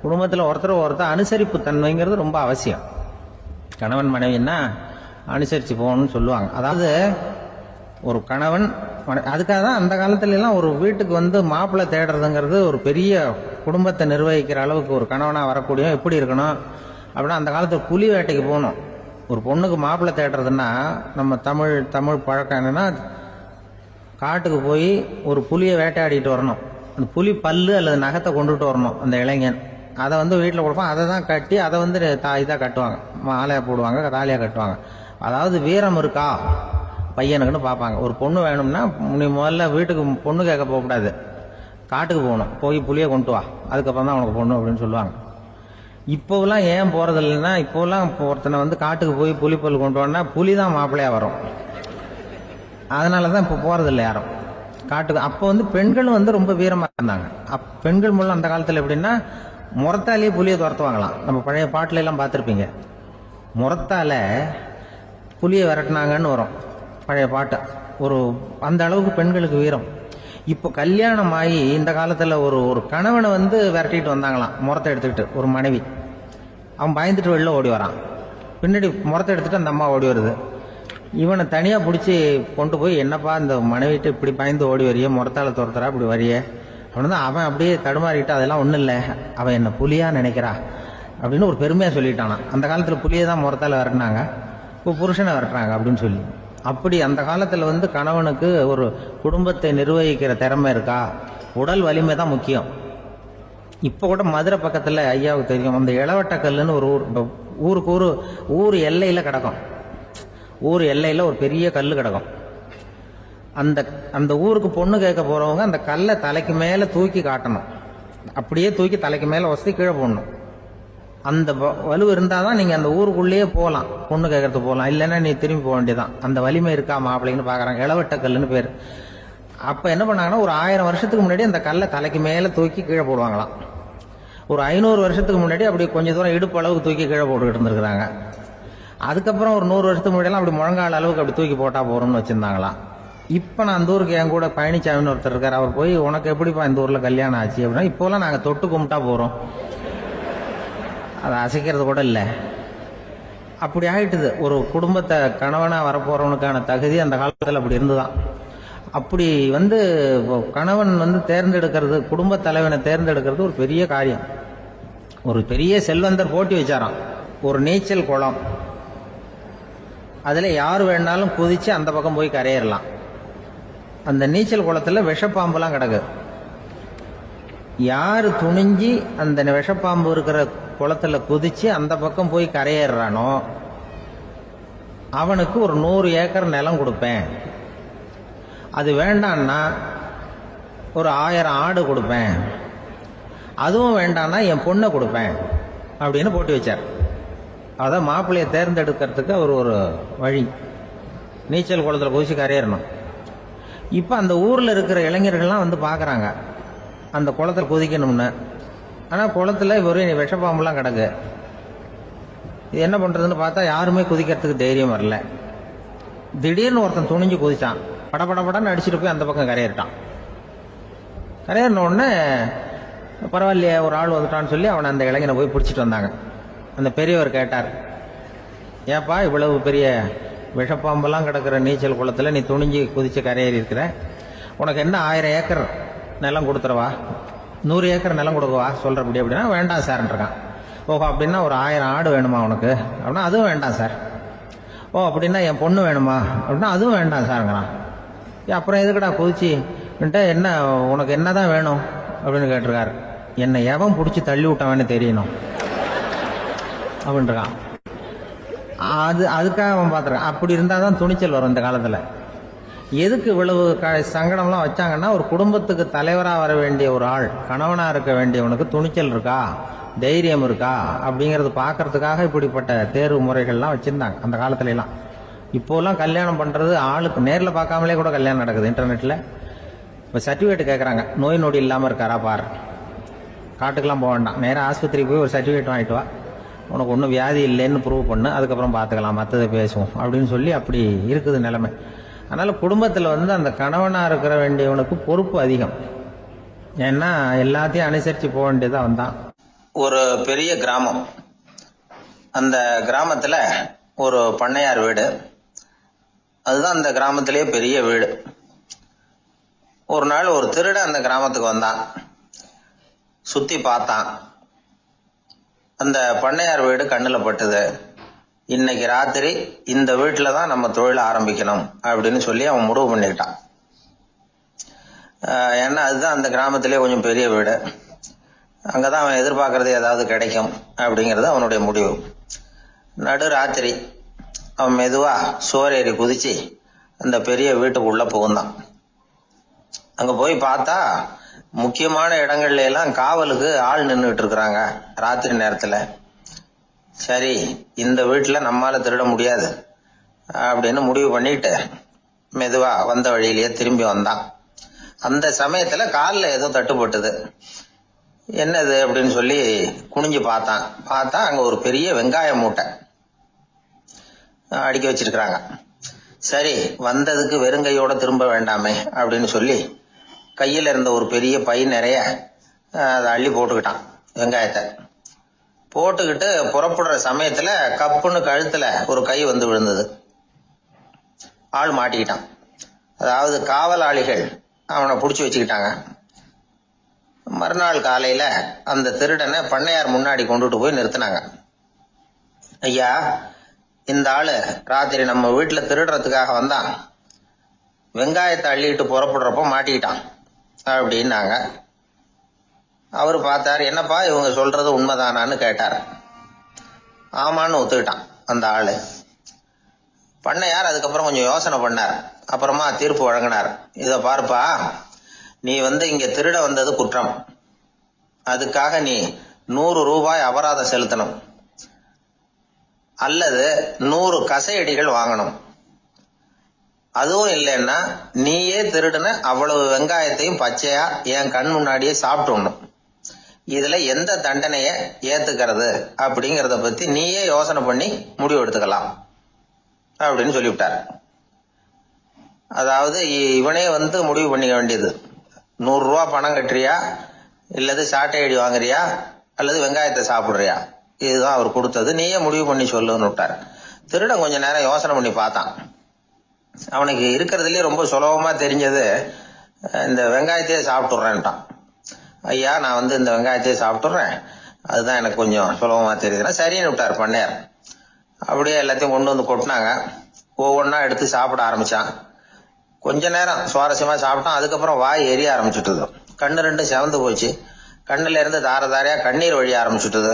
குடும்பத்தில் ஒருத்தர் அனுசரிப்பு தன்மைங்கிறது ரொம்ப அவசியம். கணவன் மனைவின்னா அனுசரித்து போகணும்னு சொல்லுவாங்க. அதாவது ஒரு கணவன் அதுக்காக தான் அந்த காலத்துல எல்லாம் ஒரு வீட்டுக்கு வந்து மாப்பிள்ளை தேடுறதுங்கிறது ஒரு பெரிய குடும்பத்தை நிர்வகிக்கிற அளவுக்கு ஒரு கணவனாக வரக்கூடிய எப்படி இருக்கணும் அப்படின்னா, அந்த காலத்தில் புலி வேட்டைக்கு போகணும். ஒரு பொண்ணுக்கு மாப்பிள்ளை தேடுறதுன்னா நம்ம தமிழ் பழக்கம் என்னன்னா, காட்டுக்கு போய் ஒரு புலியை வேட்டையாடிட்டு வரணும். அந்த புலி பல்லு அல்லது நகத்தை கொண்டுட்டு வரணும் அந்த இளைஞன். அதை வந்து வீட்டில் கொடுப்பான். அதை தான் கட்டி அதை வந்து இதாக கட்டுவாங்க, மாலையாக போடுவாங்க, தாலியாக கட்டுவாங்க. அதாவது வீரம் இருக்கா பையனுக்குன்னு பார்ப்பாங்க. ஒரு பொண்ணு வேணும்னா நீ முதல்ல வீட்டுக்கு பொண்ணு கேட்க போகக்கூடாது, காட்டுக்கு போகணும், போய் புளியை கொண்டு வா, அதுக்கப்புறம் தான் உனக்கு பொண்ணு அப்படின்னு சொல்லுவாங்க. இப்போலாம் ஏன் போகிறது இல்லைன்னா, இப்போலாம் ஒருத்தனை வந்து காட்டுக்கு போய் புலிப்பல் கொண்டு வரனா புலி தான் மாப்பிள்ளையாக வரும். அதனால தான் இப்போ போகிறதில்லை யாரும் காட்டுக்கு. அப்போ வந்து பெண்களும் வந்து ரொம்ப வீரமாக இருந்தாங்க. பெண்கள் மூலம் அந்த காலத்தில் எப்படின்னா, முறத்தாலேயே புலியை துரத்துவாங்களாம். நம்ம பழைய பாட்டில எல்லாம் பார்த்துருப்பீங்க, முறத்தால புலியை விரட்டினாங்கன்னு வரும் பழைய பாட்டு. ஒரு அந்த அளவுக்கு பெண்களுக்கு வீரம். இப்போ கல்யாணம் ஆகி இந்த காலத்தில் ஒரு கணவனை வந்து விரட்டிட்டு வந்தாங்களாம் முறத்தை எடுத்துக்கிட்டு. ஒரு மனைவி அவன் பயந்துட்டு வெளில ஓடி வரான், பின்னாடி முறத்தை எடுத்துட்டு அந்த அம்மா ஓடி வருது. இவனை தனியாக பிடிச்சி கொண்டு போய், என்னப்பா இந்த மனைவிட்டு இப்படி பயந்து ஓடி வரிய, முறத்தால துரத்துறா இப்படி வரிய அப்படின்னு தான் அவன் அப்படியே தடுமாறிட்டு, அதெல்லாம் ஒன்றும் இல்லை, அவன் என்ன புலியா நினைக்கிறா அப்படின்னு ஒரு பெருமையாக சொல்லிட்டானான். அந்த காலத்தில் புலியை தான் முறத்தால விரட்டினாங்க, இப்போ புருஷனை விரட்டுறாங்க அப்படின்னு சொல்லி. அப்படி அந்த காலத்தில் வந்து கணவனுக்கு ஒரு குடும்பத்தை நிர்வகிக்கிற திறமை இருக்கா, உடல் வலிமை தான் முக்கியம். இப்போ கூட மதுரை பக்கத்தில் ஐயாவுக்கு தெரியும், அந்த இளவட்டக்கல்லுன்னு ஒரு ஊருக்கு ஊர் எல்லையில் கிடக்கும். ஊர் எல்லையில் ஒரு பெரிய கல் கிடக்கும். அந்த ஊருக்கு பொண்ணு கேட்க போகிறவங்க அந்த கல்லை தலைக்கு மேலே தூக்கி காட்டணும், அப்படியே தூக்கி தலைக்கு மேலே வசதி கீழே போடணும். அந்த வலு இருந்தால் தான் நீங்கள் அந்த ஊருக்குள்ளேயே போகலாம், பொண்ணு கேட்கறதுக்கு போகலாம். இல்லைன்னா நீ திரும்பி போக வேண்டியதான். அந்த வலிமை இருக்கா மாப்பிள்ளைன்னு பார்க்குறாங்க. இளவட்டக்கல்லுன்னு பேர். அப்போ என்ன பண்ணாங்கன்னா, ஒரு 1000 வருஷத்துக்கு முன்னாடி அந்த கல்லை தலைக்கு மேலே தூக்கி கீழே போடுவாங்களாம். ஒரு 500 வருஷத்துக்கு முன்னாடி அப்படி கொஞ்சம் தூரம் இடுப்பு அளவுக்கு தூக்கி கீழே போட்டுக்கிட்டு இருந்திருக்கிறாங்க. அதுக்கப்புறம் ஒரு 100 வருஷத்துக்கு முன்னாடியெல்லாம் அப்படி முழங்கால அளவுக்கு அப்படி தூக்கி போட்டால் போகிறோம்னு வச்சுருந்தாங்களாம். இப்போ நான் அந்த ஊருக்கு என் கூட பழனிசாமின்னு ஒருத்தர் இருக்கார். அவர் போய், உனக்கு எப்படிப்பா இந்த ஊரில் கல்யாணம் ஆச்சு அப்படின்னா, இப்போலாம் நாங்கள் தொட்டு கும்பிட்டா போகிறோம், அதை அசைக்கிறது கூட இல்லை. அப்படி ஆகிட்டுது. ஒரு குடும்பத்தை கணவனாக வரப்போகிறவனுக்கான தகுதி அந்த காலத்தில் அப்படி இருந்துதான். அப்படி வந்து கணவன் வந்து தேர்ந்தெடுக்கிறது, குடும்ப தலைவனை தேர்ந்தெடுக்கிறது ஒரு பெரிய காரியம். ஒரு பெரிய செல்வந்தர் போட்டி வச்சாராம், ஒரு நீச்சல் குளம், அதில் யார் வேணாலும் குதிச்சு அந்த பக்கம் போய் கரையேறலாம். அந்த நீச்சல் குளத்தில் விஷப்பாம்புலாம் கிடக்கு. யார் துணிஞ்சி அந்த விஷப்பாம்பு இருக்கிற குளத்தில் குதிச்சு அந்த பக்கம் போய் கரையேறானோ அவனுக்கு ஒரு 100 ஏக்கர் நிலம் கொடுப்பேன், அது வேண்டான்னா ஒரு 1000 ஆடு கொடுப்பேன், அதுவும் வேண்டான்னா என் பொண்ணை கொடுப்பேன் அப்படின்னு போட்டி வச்சார். அதான் மாப்பிள்ளையை தேர்ந்தெடுக்கிறதுக்கு அவர் ஒரு வழி, நீச்சல் குளத்தில் குதிச்சு கரையேறணும். இப்போ அந்த ஊரில் இருக்கிற இளைஞர்கள்லாம் வந்து பார்க்குறாங்க அந்த குளத்தில் குதிக்கணும்னு. ஆனால் குளத்தில் வெறும் விஷப்பாம்புலாம் கிடக்கு. இது என்ன பண்ணுறதுன்னு பார்த்தா யாருமே குதிக்கிறதுக்கு தைரியம் வரல. திடீர்னு ஒருத்தன் துணிஞ்சு குதிச்சான், படபடன்னு அடிச்சுட்டு போய் அந்த பக்கம் கரையேறிட்டான். கரையேறின உடனே பரவாயில்லையே ஒரு ஆள் வந்துட்டான்னு சொல்லி அவனை அந்த இளைஞனை போய் பிடிச்சிட்டு வந்தாங்க. அந்த பெரியவர் கேட்டார், ஏப்பா இவ்வளவு பெரிய விஷப்பாம்பெல்லாம் கிடக்கிற நீச்சல் குளத்தில் நீ துணிஞ்சு குதிச்சு கரையேறி இருக்கிற, உனக்கு என்ன 1000 ஏக்கர் நிலம் கொடுத்துருவா, 100 ஏக்கர் நிலம் கொடுக்கவா சொல்கிறபடி அப்படின்னா, வேண்டாம் சார்ன்றான். ஓஹோ அப்படின்னா ஒரு 1000 ஆடு வேணுமா உனக்கு அப்படின்னா, அதுவும் வேண்டாம் சார். ஓ அப்படின்னா என் பொண்ணு வேணுமா அப்படின்னா, அதுவும் வேண்டாம் சாருங்கிறான். அப்புறம் எதுக்கடா குதிச்சு என்ன உனக்கு என்ன தான் வேணும் அப்படின்னு கேட்டிருக்காரு. என்னை எவன் பிடிச்சி தள்ளி விட்டவன்னு தெரியணும் அப்படின்றான். அதுக்காக அவன் பார்த்துருக்கான். அப்படி இருந்தால் தான் துணிச்சல் வரும் இந்த காலத்தில். எதுக்கு இவ்வளவு சங்கடம்லாம் வச்சாங்கன்னா, ஒரு குடும்பத்துக்கு தலைவராக வர வேண்டிய ஒரு ஆள், கணவனாக இருக்க வேண்டியவனுக்கு துணிச்சல் இருக்கா, தைரியம் இருக்கா அப்படிங்கிறது பார்க்கறதுக்காக இப்படிப்பட்ட தேர்வு முறைகள்லாம் வச்சுருந்தாங்க அந்த காலத்துலலாம். இப்போலாம் கல்யாணம் பண்ணுறது ஆளுக்கு நேரில் பார்க்காமலே கூட கல்யாணம் நடக்குது இன்டர்நெட்டில். இப்போ சர்டிஃபிகேட் கேட்குறாங்க, நோய் நொடி இல்லாமல் இருக்காரா பார், காட்டுக்கெல்லாம் போக வேண்டாம், நேராக ஆஸ்பத்திரிக்கு போய் ஒரு சர்டிஃபிகேட் வாங்கிட்டு வா, உனக்கு ஒன்றும் வியாதி இல்லைன்னு ப்ரூவ் பண்ணு, அதுக்கப்புறம் பார்த்துக்கலாம், மற்றதை பேசுவோம் அப்படின்னு சொல்லி அப்படி இருக்குது நிலைமை. அதனால் குடும்பத்தில் வந்து அந்த கணவனாக இருக்கிற வேண்டியவனுக்கு பொறுப்பு அதிகம். ஏன்னா எல்லாத்தையும் அனுசரித்து போக வேண்டியதாக வந்தான். ஒரு பெரிய கிராமம். அந்த கிராமத்துல ஒரு பண்ணையார் வீடு. அதுதான் அந்த கிராமத்திலேயே பெரிய வீடு. ஒரு நாள் ஒரு திருடன் அந்த கிராமத்துக்கு வந்தான். சுத்தி பார்த்தான். அந்த பண்ணையார் வீடு கண்ணுல பட்டுது. இன்னைக்கு ராத்திரி இந்த வீட்டுல தான் நம்ம தொழில் ஆரம்பிக்கணும் அப்படின்னு சொல்லி அவன் முடிவு பண்ணிக்கிட்டான். ஏன்னா அதுதான் அந்த கிராமத்திலே கொஞ்சம் பெரிய வீடு. அங்கதான் அவன் எதிர்பார்க்கறது ஏதாவது கிடைக்கும் அப்படிங்கறது அவனுடைய முடிவு. நடு ராத்திரி அவன் மெதுவா சோரேறி குதிச்சு அந்த பெரிய வீட்டுக்குள்ள புகுந்தான். அங்க போய் பார்த்தா முக்கியமான இடங்கள்ல எல்லாம் காவலுக்கு ஆள் நின்றுட்டு இருக்கிறாங்க ராத்திரி நேரத்துல. சரி, இந்த வீட்டுல நம்மால திருட முடியாது அப்படின்னு முடிவு பண்ணிட்டு மெதுவா வந்த வழியிலேயே திரும்பி வந்தான். அந்த சமயத்துல காலில் ஏதோ தட்டுப்பட்டது. என்னது அப்படின்னு சொல்லி குனிஞ்சு பார்த்தா அங்க ஒரு பெரிய வெங்காய மூட்டை அடுக்கி வச்சிருக்கிறாங்க. சரி, வந்ததுக்கு வெறுங்கையோட திரும்ப வேண்டாமே அப்படின்னு சொல்லி கையில இருந்த ஒரு பெரிய பை நிறைய அதை அள்ளி போட்டுக்கிட்டான். வெங்காயத்தை போட்டுக்கிட்டு புறப்படுற சமயத்துல கப்புன்னு கழுத்துல ஒரு கை வந்து விழுந்தது. ஆள் மாட்டிக்கிட்டான். அதாவது காவலாளிகள் அவனை புடிச்சு வச்சுக்கிட்டாங்க. மறுநாள் காலையில அந்த திருடனை பண்ணையார் முன்னாடி கொண்டுட்டு போய் நிறுத்தினாங்க. ஐயா, இந்த ஆளு ராத்திரி நம்ம வீட்டுல திருடுறதுக்காக வந்தான். வெங்காயத்தை அள்ளிட்டு புறப்படுறப்ப மாட்டிக்கிட்டான் அப்படின்னாங்க. அவரு பார்த்தாரு. என்னப்பா இவங்க சொல்றது உண்மைதானான்னு கேட்டார். ஆமான்னு ஒத்துக்கிட்டான் அந்த ஆளு. பண்ணையார் அதுக்கப்புறம் கொஞ்சம் யோசனை பண்ணார். அப்புறமா தீர்ப்பு வழங்கினார். இத பாருப்பா, நீ இங்க திருட வந்தது குற்றம். அதுக்காக நீ 100 ரூபாய் அபராதம் செலுத்தணும், அல்லது 100 கசையடிகள் வாங்கணும். அதுவும் இல்லைன்னா நீயே திருடுன அவ்வளவு வெங்காயத்தையும் பச்சையா என் கண் முன்னாடியே சாப்பிட்டுணும். இதுல எந்த தண்டனைய ஏத்துக்கிறது அப்படிங்கறத பத்தி நீயே யோசனை பண்ணி முடிவு எடுத்துக்கலாம் அப்படின்னு சொல்லிவிட்டார். அதாவது இவனே முடிவு பண்ணிக்க வேண்டியது. 100 ரூபா பணம் கட்டுறியா, இல்லது சாட்டை அடி வாங்குறியா, அல்லது வெங்காயத்தை சாப்பிடுறியா, இதுதான் அவர் கொடுத்தது. நீயே முடிவு பண்ணி சொல்லுன்னு விட்டார். திருடன் கொஞ்ச நேரம் யோசனை பண்ணி பார்த்தான். அவனுக்கு இருக்கிறதுலயே ரொம்ப சுலபமா தெரிஞ்சது இந்த வெங்காயத்தையே சாப்பிட்டுறேன்ட்டான். ஐயா, நான் இந்த வெங்காயத்தையே சாப்பிட்டுறேன், அதுதான் எனக்கு கொஞ்சம் சுலபமா தெரியுதுன்னா சரின்னு விட்டார் பண்ணையார். அப்படியே எல்லாத்தையும் கொண்டு வந்து கொட்டினாங்க. ஒவ்வொன்னா எடுத்து சாப்பிட ஆரம்பிச்சான். கொஞ்ச நேரம் சுவாரஸ்யமா சாப்பிட்டான். அதுக்கப்புறம் வாய் எரிய ஆரம்பிச்சுட்டுது. கண்ணு ரெண்டும் செவந்து போச்சு. கண்ணுல இருந்து தார தாரையா கண்ணீர் வழிய ஆரம்பிச்சுட்டுது.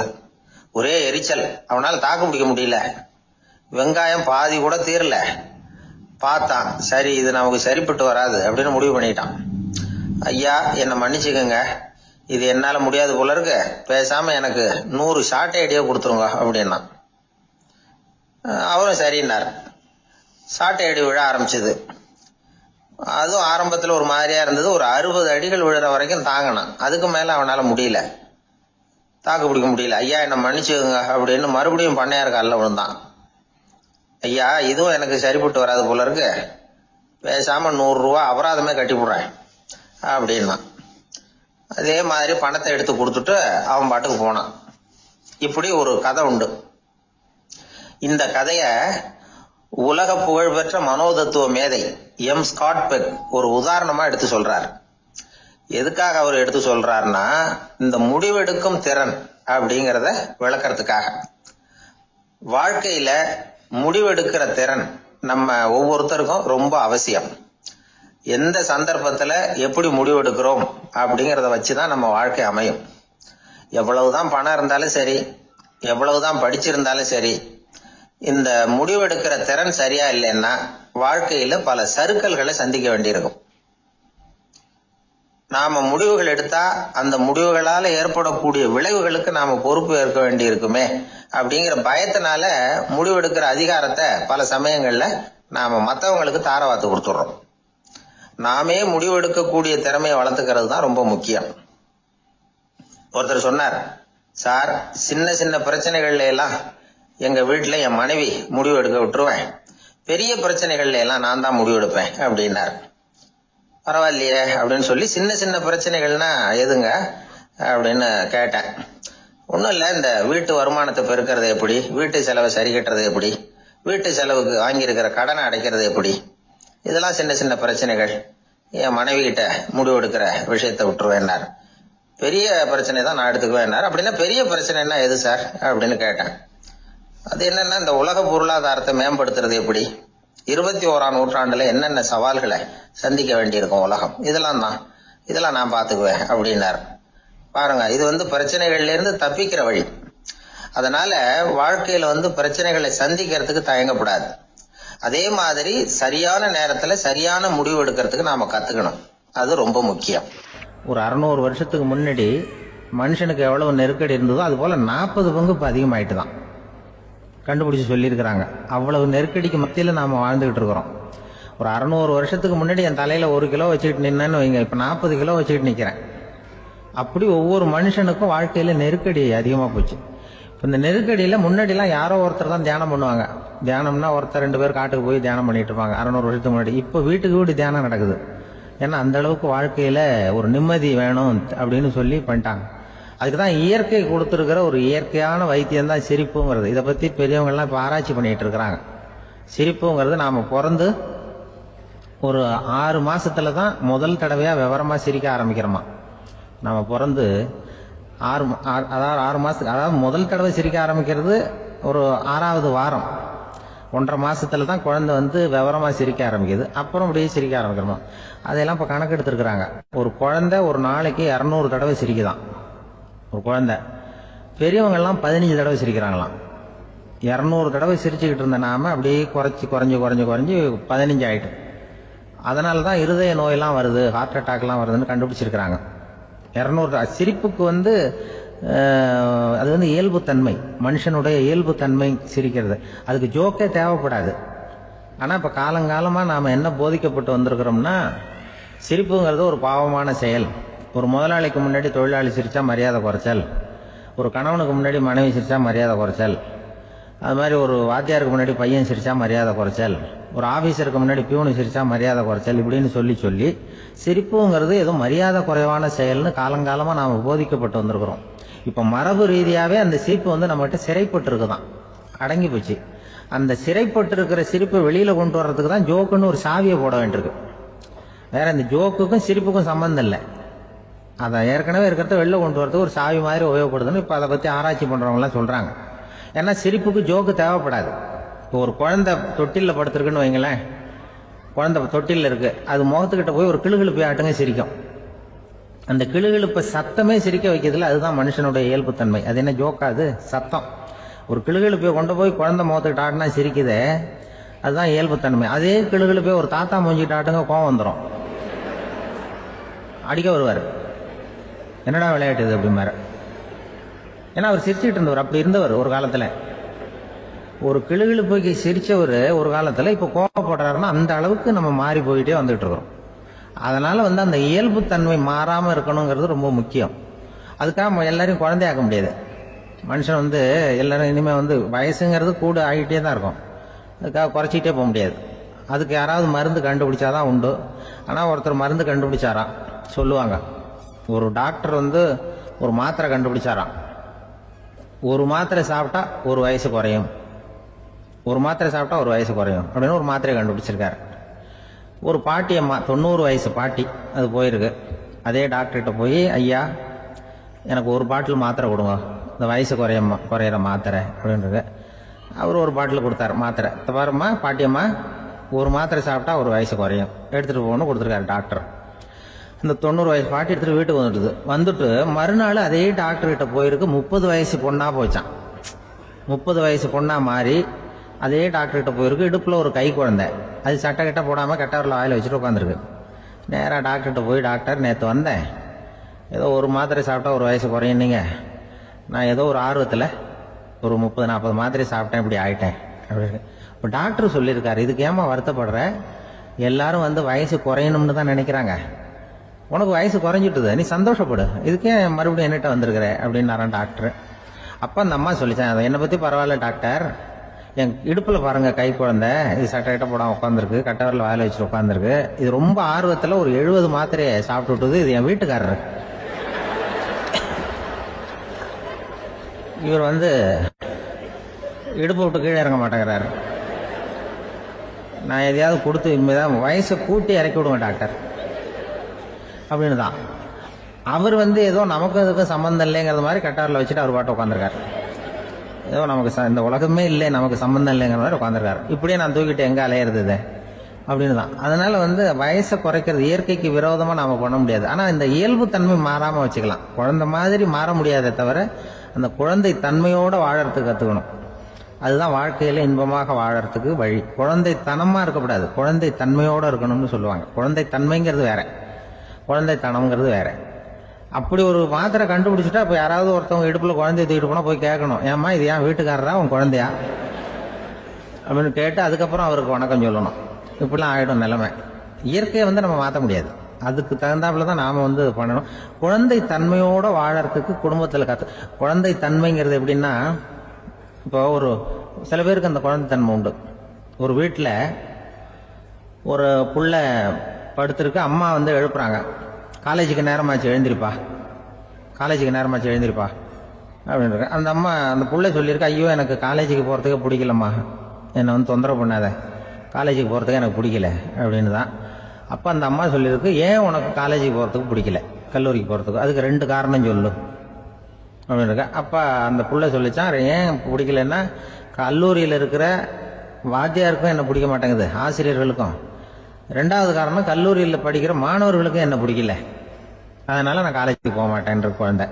ஒரே எரிச்சல். அவனால தாக்கு பிடிக்க முடியல. வெங்காயம் பாதி கூட தீரல. பார்த்தான், சரி இது நமக்கு சரிப்பட்டு வராது அப்படின்னு முடிவு பண்ணிட்டான். ஐயா, என்னை மன்னிச்சுக்கங்க, இது என்னால முடியாது போல இருக்கு, பேசாம எனக்கு 100 சாட்டை அடியே கொடுத்துருங்க அப்படின்னா. அவரும் சரின்னார். சாட்டை அடி விழ ஆரம்பிச்சது. அதுவும் ஆரம்பத்துல ஒரு மாதிரியா இருந்தது. ஒரு 60 அடிகள் விழுற வரைக்கும் தாங்கினான். அதுக்கு மேல அவனால முடியல, தாக்கு பிடிக்க முடியல. ஐயா, என்னை மன்னிச்சுக்கோங்க அப்படின்னு மறுபடியும் பண்ணையார் காலில் விழுந்தான். ஐயா, இதுவும் எனக்கு சரிப்பட்டு வராது போல இருக்கு, பேசாம 100 ரூபா அபராதமே கட்டி போடுறேன் அப்படின்னா. அதே மாதிரி பணத்தை எடுத்து கொடுத்துட்டு அவன் பாட்டுக்கு போனான். இப்படி ஒரு கதை உண்டு. இந்த கதைய உலக புகழ்பெற்ற மனோதத்துவ மேதை எம் ஸ்காட் பெக் ஒரு உதாரணமா எடுத்து சொல்றார். எதுக்காக அவர் எடுத்து சொல்றாருன்னா, இந்த முடிவெடுக்கும் திறன் அப்படிங்கறத விளக்கறதுக்காக. வாழ்க்கையில முடிவெடுக்கிற திறன் நம்ம ஒவ்வொருத்தருக்கும் ரொம்ப அவசியம். எந்த சந்தர்ப்பத்துல எப்படி முடிவெடுக்கிறோம் அப்படிங்கறத வச்சுதான் நம்ம வாழ்க்கை அமையும். எவ்வளவுதான் பணம் இருந்தாலும் சரி, எவ்வளவுதான் படிச்சிருந்தாலும் சரி, இந்த முடிவெடுக்கிற திறன் சரியா இல்லைன்னா வாழ்க்கையில பல சறுக்கல்களை சந்திக்க வேண்டியிருக்கும். நாம முடிவுகள் எடுத்தா அந்த முடிவுகளால ஏற்படக்கூடிய விளைவுகளுக்கு நாம பொறுப்பு ஏற்க வேண்டி இருக்குமே அப்படிங்கிற பயத்தினால முடிவெடுக்கிற அதிகாரத்தை பல சமயங்கள்ல நாம மற்றவங்களுக்கு தாரவாத்து கொடுத்துடுறோம். நாமே முடிவெடுக்கக்கூடிய திறமையை வளர்த்துக்கிறது தான் ரொம்ப முக்கியம். ஒருத்தர் சொன்னார், சார், சின்ன சின்ன பிரச்சனைகள்ல எல்லாம் எங்க வீட்டுல என் மனைவி முடிவு எடுக்க விட்டுருவேன், பெரிய பிரச்சனைகள்ல எல்லாம் நான் தான் முடிவெடுப்பேன் அப்படின்னார். பரவாயில்லையே அப்படின்னு சொல்லி, சின்ன சின்ன பிரச்சனைகள்னா எதுங்க அப்படின்னு கேட்டேன். ஒன்றும் இல்லை, இந்த வீட்டு வருமானத்தை பெருக்கிறது எப்படி, வீட்டு செலவை சரி கட்டுறது எப்படி, வீட்டு செலவுக்கு வாங்கியிருக்கிற கடனை அடைக்கிறது எப்படி, இதெல்லாம் சின்ன சின்ன பிரச்சனைகள். என் மனைவி கிட்ட முடிவு எடுக்கிற விஷயத்த விட்டுருவேன்னார். பெரிய பிரச்சனை தான் நான் எடுத்துக்குவேன்னார். அப்படின்னா பெரிய பிரச்சனைன்னா எது சார் அப்படின்னு கேட்டேன். அது என்னன்னா, இந்த உலக பொருளாதாரத்தை மேம்படுத்துறது எப்படி, 21ஆம் நூற்றாண்டுல என்னென்ன சவால்களை சந்திக்க வேண்டியிருக்கும் உலகம், இதெல்லாம் நான் பாத்துக்குவேன் அப்படின்னார். பாருங்க, இது பிரச்சனைகள்ல இருந்து தப்பிக்கிற வழி. அதனால வாழ்க்கையில பிரச்சனைகளை சந்திக்கிறதுக்கு தயங்கப்படாது. அதே மாதிரி சரியான நேரத்துல சரியான முடிவு எடுக்கிறதுக்கு நாம கத்துக்கணும். அது ரொம்ப முக்கியம். ஒரு 600 வருஷத்துக்கு முன்னாடி மனுஷனுக்கு எவ்வளவு நெருக்கடி இருந்ததோ அது போல 40 பங்கு இப்ப அதிகமாயிட்டு தான் கண்டுபிடிச்சு சொல்லியிருக்கிறாங்க. அவ்வளவு நெருக்கடிக்கு மத்தியில நாம வாழ்ந்துகிட்டு இருக்கிறோம். ஒரு 600 வருஷத்துக்கு முன்னாடி என் தலையில 1 கிலோ வச்சுக்கிட்டு நின்னேன்னு வைங்க, இப்ப 40 கிலோ வச்சுக்கிட்டு நிக்கிறேன். அப்படி ஒவ்வொரு மனுஷனுக்கும் வாழ்க்கையில நெருக்கடி அதிகமா போச்சு. இந்த நெருக்கடியில முன்னாடிலாம் யாரோ ஒருத்தர் தான் தியானம் பண்ணுவாங்க. தியானம்னா ஒருத்தர் 2 பேர் காட்டுக்கு போய் தியானம் பண்ணிட்டு இருப்பாங்க 600 வருஷத்துக்கு முன்னாடி. இப்ப வீட்டுக்கு வீடு தியானம் நடக்குது. ஏன்னா அந்த அளவுக்கு வாழ்க்கையில ஒரு நிம்மதி வேணும் அப்படின்னு சொல்லி பண்ணிட்டாங்க. அதுக்குதான் இயற்கை கொடுத்துருக்கிற ஒரு இயற்கையான வைத்தியம் தான் சிரிப்புங்கிறது. இதை பத்தி பெரியவங்க எல்லாம் இப்ப ஆராய்ச்சி பண்ணிட்டு இருக்கிறாங்க. சிரிப்புங்கிறது நாம பிறந்து ஒரு 6 மாசத்துல தான் முதல் தடவையா விவரமா சிரிக்க ஆரம்பிக்கிறோமா. நம்ம பிறந்து 6 மாசத்துக்கு, அதாவது முதல் தடவை சிரிக்க ஆரம்பிக்கிறது ஒரு 6வது வாரம், 1.5 மாசத்துல தான் குழந்தை விவரமா சிரிக்க ஆரம்பிக்குது. அப்புறம் அப்படியே சிரிக்க ஆரம்பிக்கிறோமா. அதெல்லாம் இப்ப கணக்கு எடுத்துருக்குறாங்க. ஒரு குழந்தை ஒரு நாளைக்கு 200 தடவை சிரிக்குதான் ஒரு குழந்தை. பெரியவங்க எல்லாம் 15 தடவை சிரிக்கிறாங்களாம். 200 தடவை சிரிச்சுக்கிட்டு இருந்த நாம அப்படியே குறைஞ்சு 15 ஆயிட்டு. அதனாலதான் இருதய நோயெல்லாம் வருது, ஹார்ட் அட்டாக் எல்லாம் வருதுன்னு கண்டுபிடிச்சிருக்கிறாங்க. 200 சிரிப்புக்கு அது இயல்புத்தன்மை, மனுஷனுடைய இயல்புத்தன்மை சிரிக்கிறது. அதுக்கு ஜோக்கே தேவைப்படாது. ஆனா இப்ப காலங்காலமா நாம என்ன போதிக்கப்பட்டு வந்திருக்கிறோம்னா, சிரிப்புங்கிறது ஒரு பாவமான செயல். ஒரு முதலாளிக்கு முன்னாடி தொழிலாளி சிரிச்சா மரியாதை குறைச்சல், ஒரு கணவனுக்கு முன்னாடி மனைவி சிரிச்சா மரியாதை குறைச்சல், அது மாதிரி ஒரு வாத்தியாருக்கு முன்னாடி பையன் சிரிச்சா மரியாதை குறைச்சல், ஒரு ஆபீசருக்கு முன்னாடி பியூனு சிரிச்சா மரியாதை குறைச்சல், இப்படின்னு சொல்லி சிரிப்புங்கிறது ஏதோ மரியாதை குறைவான செயல்னு காலங்காலமா நாம போதிக்கப்பட்டு வந்திருக்கிறோம். இப்ப மரபு ரீதியாவே அந்த சிரிப்பு நம்மகிட்ட சிறைப்பட்டு இருக்குதான், அடங்கி போச்சு. அந்த சிறைப்பட்டு இருக்கிற சிரிப்பை வெளியில கொண்டு வர்றதுக்கு தான் ஜோக்குன்னு ஒரு சாவியை போட வேண்டியிருக்கு. வேற இந்த ஜோக்குக்கும் சிரிப்புக்கும் சம்பந்தம் இல்லை. அதை ஏற்கனவே இருக்கிறத வெளில கொண்டு வரதுக்கு ஒரு சாவி மாதிரி உபயோகப்படுதுன்னு இப்ப அதை பத்தி ஆராய்ச்சி பண்றவங்க எல்லாம் சொல்றாங்க. ஏன்னா சிரிப்புக்கு ஜோக்கு தேவைப்படாது. இப்போ ஒரு குழந்தை தொட்டில படுத்திருக்குன்னு வைங்களேன், குழந்தை தொட்டில இருக்கு, அது முகத்துக்கிட்ட போய் ஒரு கிளுகிழுப்பை ஆட்டுங்க சிரிக்கும். அந்த கிளுகிழுப்பை சத்தமே சிரிக்க வைக்கிறதுல அதுதான் மனுஷனுடைய இயல்புத்தன்மை. அது என்ன ஜோக்கா? அது சத்தம். ஒரு கிளுகிழுப்பை கொண்டு போய் குழந்தை முகத்துக்கிட்ட ஆட்டினா சிரிக்குதே, அதுதான் இயல்புத்தன்மை. அதே கிளுகிழுப்பை ஒரு தாத்தா மூஞ்சிட்டு ஆட்டுங்க, கோவம் வந்துடும், அடிக்க வருவார். என்னடா விளையாட்டு இது அப்படிமாரு. ஏன்னா அவர் சிரிச்சுட்டு இருந்தவர், அப்படி இருந்தவர் ஒரு காலத்துல. ஒரு கிளுகிழுப்பைக்கு சிரிச்சவர் ஒரு காலத்துல இப்ப கோவப்படுறாருன்னா அந்த அளவுக்கு நம்ம மாறி போயிட்டே வந்துட்டு இருக்கிறோம். அதனால அந்த இயல்புத்தன்மை மாறாம இருக்கணுங்கிறது ரொம்ப முக்கியம். அதுக்காக எல்லாரையும் குழந்தையாக்க முடியாது. மனுஷன் எல்லாரும் இனிமே வயசுங்கிறது கூட ஆகிட்டே தான் இருக்கும். அதுக்காக குறைச்சிக்கிட்டே போக முடியாது. அதுக்கு யாராவது மருந்து கண்டுபிடிச்சாதான் உண்டு. ஆனா ஒருத்தர் மருந்து கண்டுபிடிச்சாராம், சொல்லுவாங்க. ஒரு டாக்டர் ஒரு மாத்திரை கண்டுபிடிச்சாராம். ஒரு மாத்திரை சாப்பிட்டா ஒரு வயசு குறையும், ஒரு மாத்திரை சாப்பிட்டா ஒரு வயசு குறையும் அப்படின்னு ஒரு மாத்திரை கண்டுபிடிச்சிருக்காரு. ஒரு பாட்டி அம்மா, 90 வயசு பாட்டி, அது போயிருக்கு. அதே டாக்டர்கிட்ட போய், ஐயா எனக்கு ஒரு பாட்டில் மாத்திரை கொடுங்க, இந்த வயசு குறையிற மாத்திரை அப்படின்றது. அவர் ஒரு பாட்டில் கொடுத்தாரு மாத்திரை. பாருமா பாட்டியம்மா, ஒரு மாத்திரை சாப்பிட்டா ஒரு வயசு குறையும், எடுத்துட்டு போகணும்னு கொடுத்துருக்காரு டாக்டர். இந்த 90 வயசு பாட்டி எடுத்துட்டு வீட்டுக்கு வந்துட்டு மறுநாள் அதே டாக்டர் கிட்ட போயிருக்கு. 30 வயசு பொண்ணா போச்சான். 30 வயசு பொண்ணா மாறி அதே டாக்டர் கிட்ட போயிருக்கு. இடுப்புல ஒரு கை குழந்தை, அது சட்டை கிட்ட போடாம கட்டவரில் வாயில வச்சுட்டு உட்காந்துருக்கு. நேரா டாக்டர்கிட்ட போய், டாக்டர் நேற்று வந்தேன், ஏதோ ஒரு மாத்திரை சாப்பிட்டா ஒரு வயசு குறையுன்னீங்க, நான் ஏதோ ஒரு ஆர்வத்தில் ஒரு 30-40 மாத்திரை சாப்பிட்டேன், இப்படி ஆயிட்டேன் அப்படின்னு. இப்போ டாக்டர் சொல்லியிருக்காரு, இதுக்கு ஏமா வருத்தப்படுற, எல்லாரும் வயசு குறையணும்னு தான் நினைக்கிறாங்க, உனக்கு வயசு குறைஞ்சிட்டுது, நீ சந்தோஷப்படு, இதுக்கே மறுபடியும் என்னட்ட வந்திருக்கிற அப்படின்னாரான் டாக்டர். அப்ப அந்த அம்மா சொல்லிச்சான், என்னை பத்தி பரவாயில்ல டாக்டர், என் இடுப்புல பாருங்க கை குழந்தை, இது சட்டை கிட்ட போடாம உட்காந்துருக்கு, கட்டவரில் வாயில வச்சுட்டு உட்காந்துருக்கு, இது ரொம்ப ஆர்வத்துல ஒரு 70 மாத்திரையை சாப்பிட்டு விட்டுது, இது என் வீட்டுக்காரரு. இவர் இடுப்பு விட்டு கீழே இறங்க மாட்டேங்கிறாரு. நான் எதையாவது கொடுத்து இனிமேதான் வயசை கூட்டி இறக்கி விடுங்க டாக்டர் அப்படின்னு தான். அவர் ஏதோ நமக்கு அதுக்கு சம்மந்தம் இல்லைங்கிறது மாதிரி கட்டாரில் வச்சுட்டு அவர் பாட்டு உட்காந்துருக்காரு. ஏதோ நமக்கு இந்த உலகமே இல்லை, நமக்கு சம்மந்தம் இல்லைங்கிற மாதிரி உட்காந்துருக்காரு. இப்படியே நான் தூக்கிட்டு எங்கே அலையிறது அப்படின்னு தான். அதனால வயசை குறைக்கிறது இயற்கைக்கு விரோதமாக நாம் பண்ண முடியாது. ஆனால் இந்த இயல்பு தன்மை மாறாமல் வச்சுக்கலாம். குழந்தை மாதிரி மாற முடியாதே தவிர அந்த குழந்தை தன்மையோடு வாழறதுக்கு கற்றுக்கணும். அதுதான் வாழ்க்கையில இன்பமாக வாழறதுக்கு வழி. குழந்தை தனமா இருக்கக்கூடாது, குழந்தை தன்மையோடு இருக்கணும்னு சொல்லுவாங்க. குழந்தை தன்மைங்கிறது வேற, குழந்தை தனம்ங்கிறது வேற. அப்படி ஒரு மாத்திரை கண்டுபிடிச்சிட்டா இப்போ யாராவது ஒருத்தவங்க இடுப்புல குழந்தைய தூக்கிட்டு போனால் போய் கேட்கணும், ஏம்மா இது ஏன் வீட்டுக்காரரா உன் குழந்தையா அப்படின்னு கேட்டு அதுக்கப்புறம் அவருக்கு வணக்கம் சொல்லணும். இப்படிலாம் ஆகிடும் நிலைமை. இயற்கையை நம்ம மாற்ற முடியாது. அதுக்கு தகுந்தாப்புல தான் நாம பண்ணணும். குழந்தை தன்மையோட வாழறதுக்கு குடும்பத்தில் குழந்தை தன்மைங்கிறது எப்படின்னா, இப்போ சில பேருக்கு அந்த குழந்தை தன்மை உண்டு. ஒரு வீட்டில் ஒரு புள்ள படுத்திருக்கு, அம்மா எழுப்புறாங்க, காலேஜுக்கு நேரமாச்சு எழுந்திருப்பா, காலேஜுக்கு நேரமாச்சு எழுந்திருப்பா அப்படின்னு. அந்த அம்மா அந்த புள்ள சொல்லியிருக்கு, ஐயோ எனக்கு காலேஜுக்கு போகிறதுக்கு பிடிக்கலம்மா, என்னை தொந்தரவு பண்ணாத, காலேஜுக்கு போகிறதுக்கு எனக்கு பிடிக்கல அப்படின்னு தான். அப்போ அந்த அம்மா சொல்லியிருக்கு, ஏன் உனக்கு காலேஜுக்கு போகிறதுக்கு பிடிக்கல, கல்லூரிக்கு போகிறதுக்கு, அதுக்கு 2 காரணம் சொல்லு அப்படின்னு இருக்க. அப்போ அந்த புள்ள சொல்லிச்சான், ஏன் பிடிக்கலன்னா கல்லூரியில் இருக்கிற வாத்தியாருக்கும் என்ன பிடிக்க மாட்டேங்குது, ஆசிரியர்களுக்கும். 2வது காரணம், கல்லூரியில் படிக்கிற மாணவர்களுக்கும் என்ன பிடிக்கல, அதனால நான் காலேஜுக்கு போக மாட்டேன்ற குழந்தை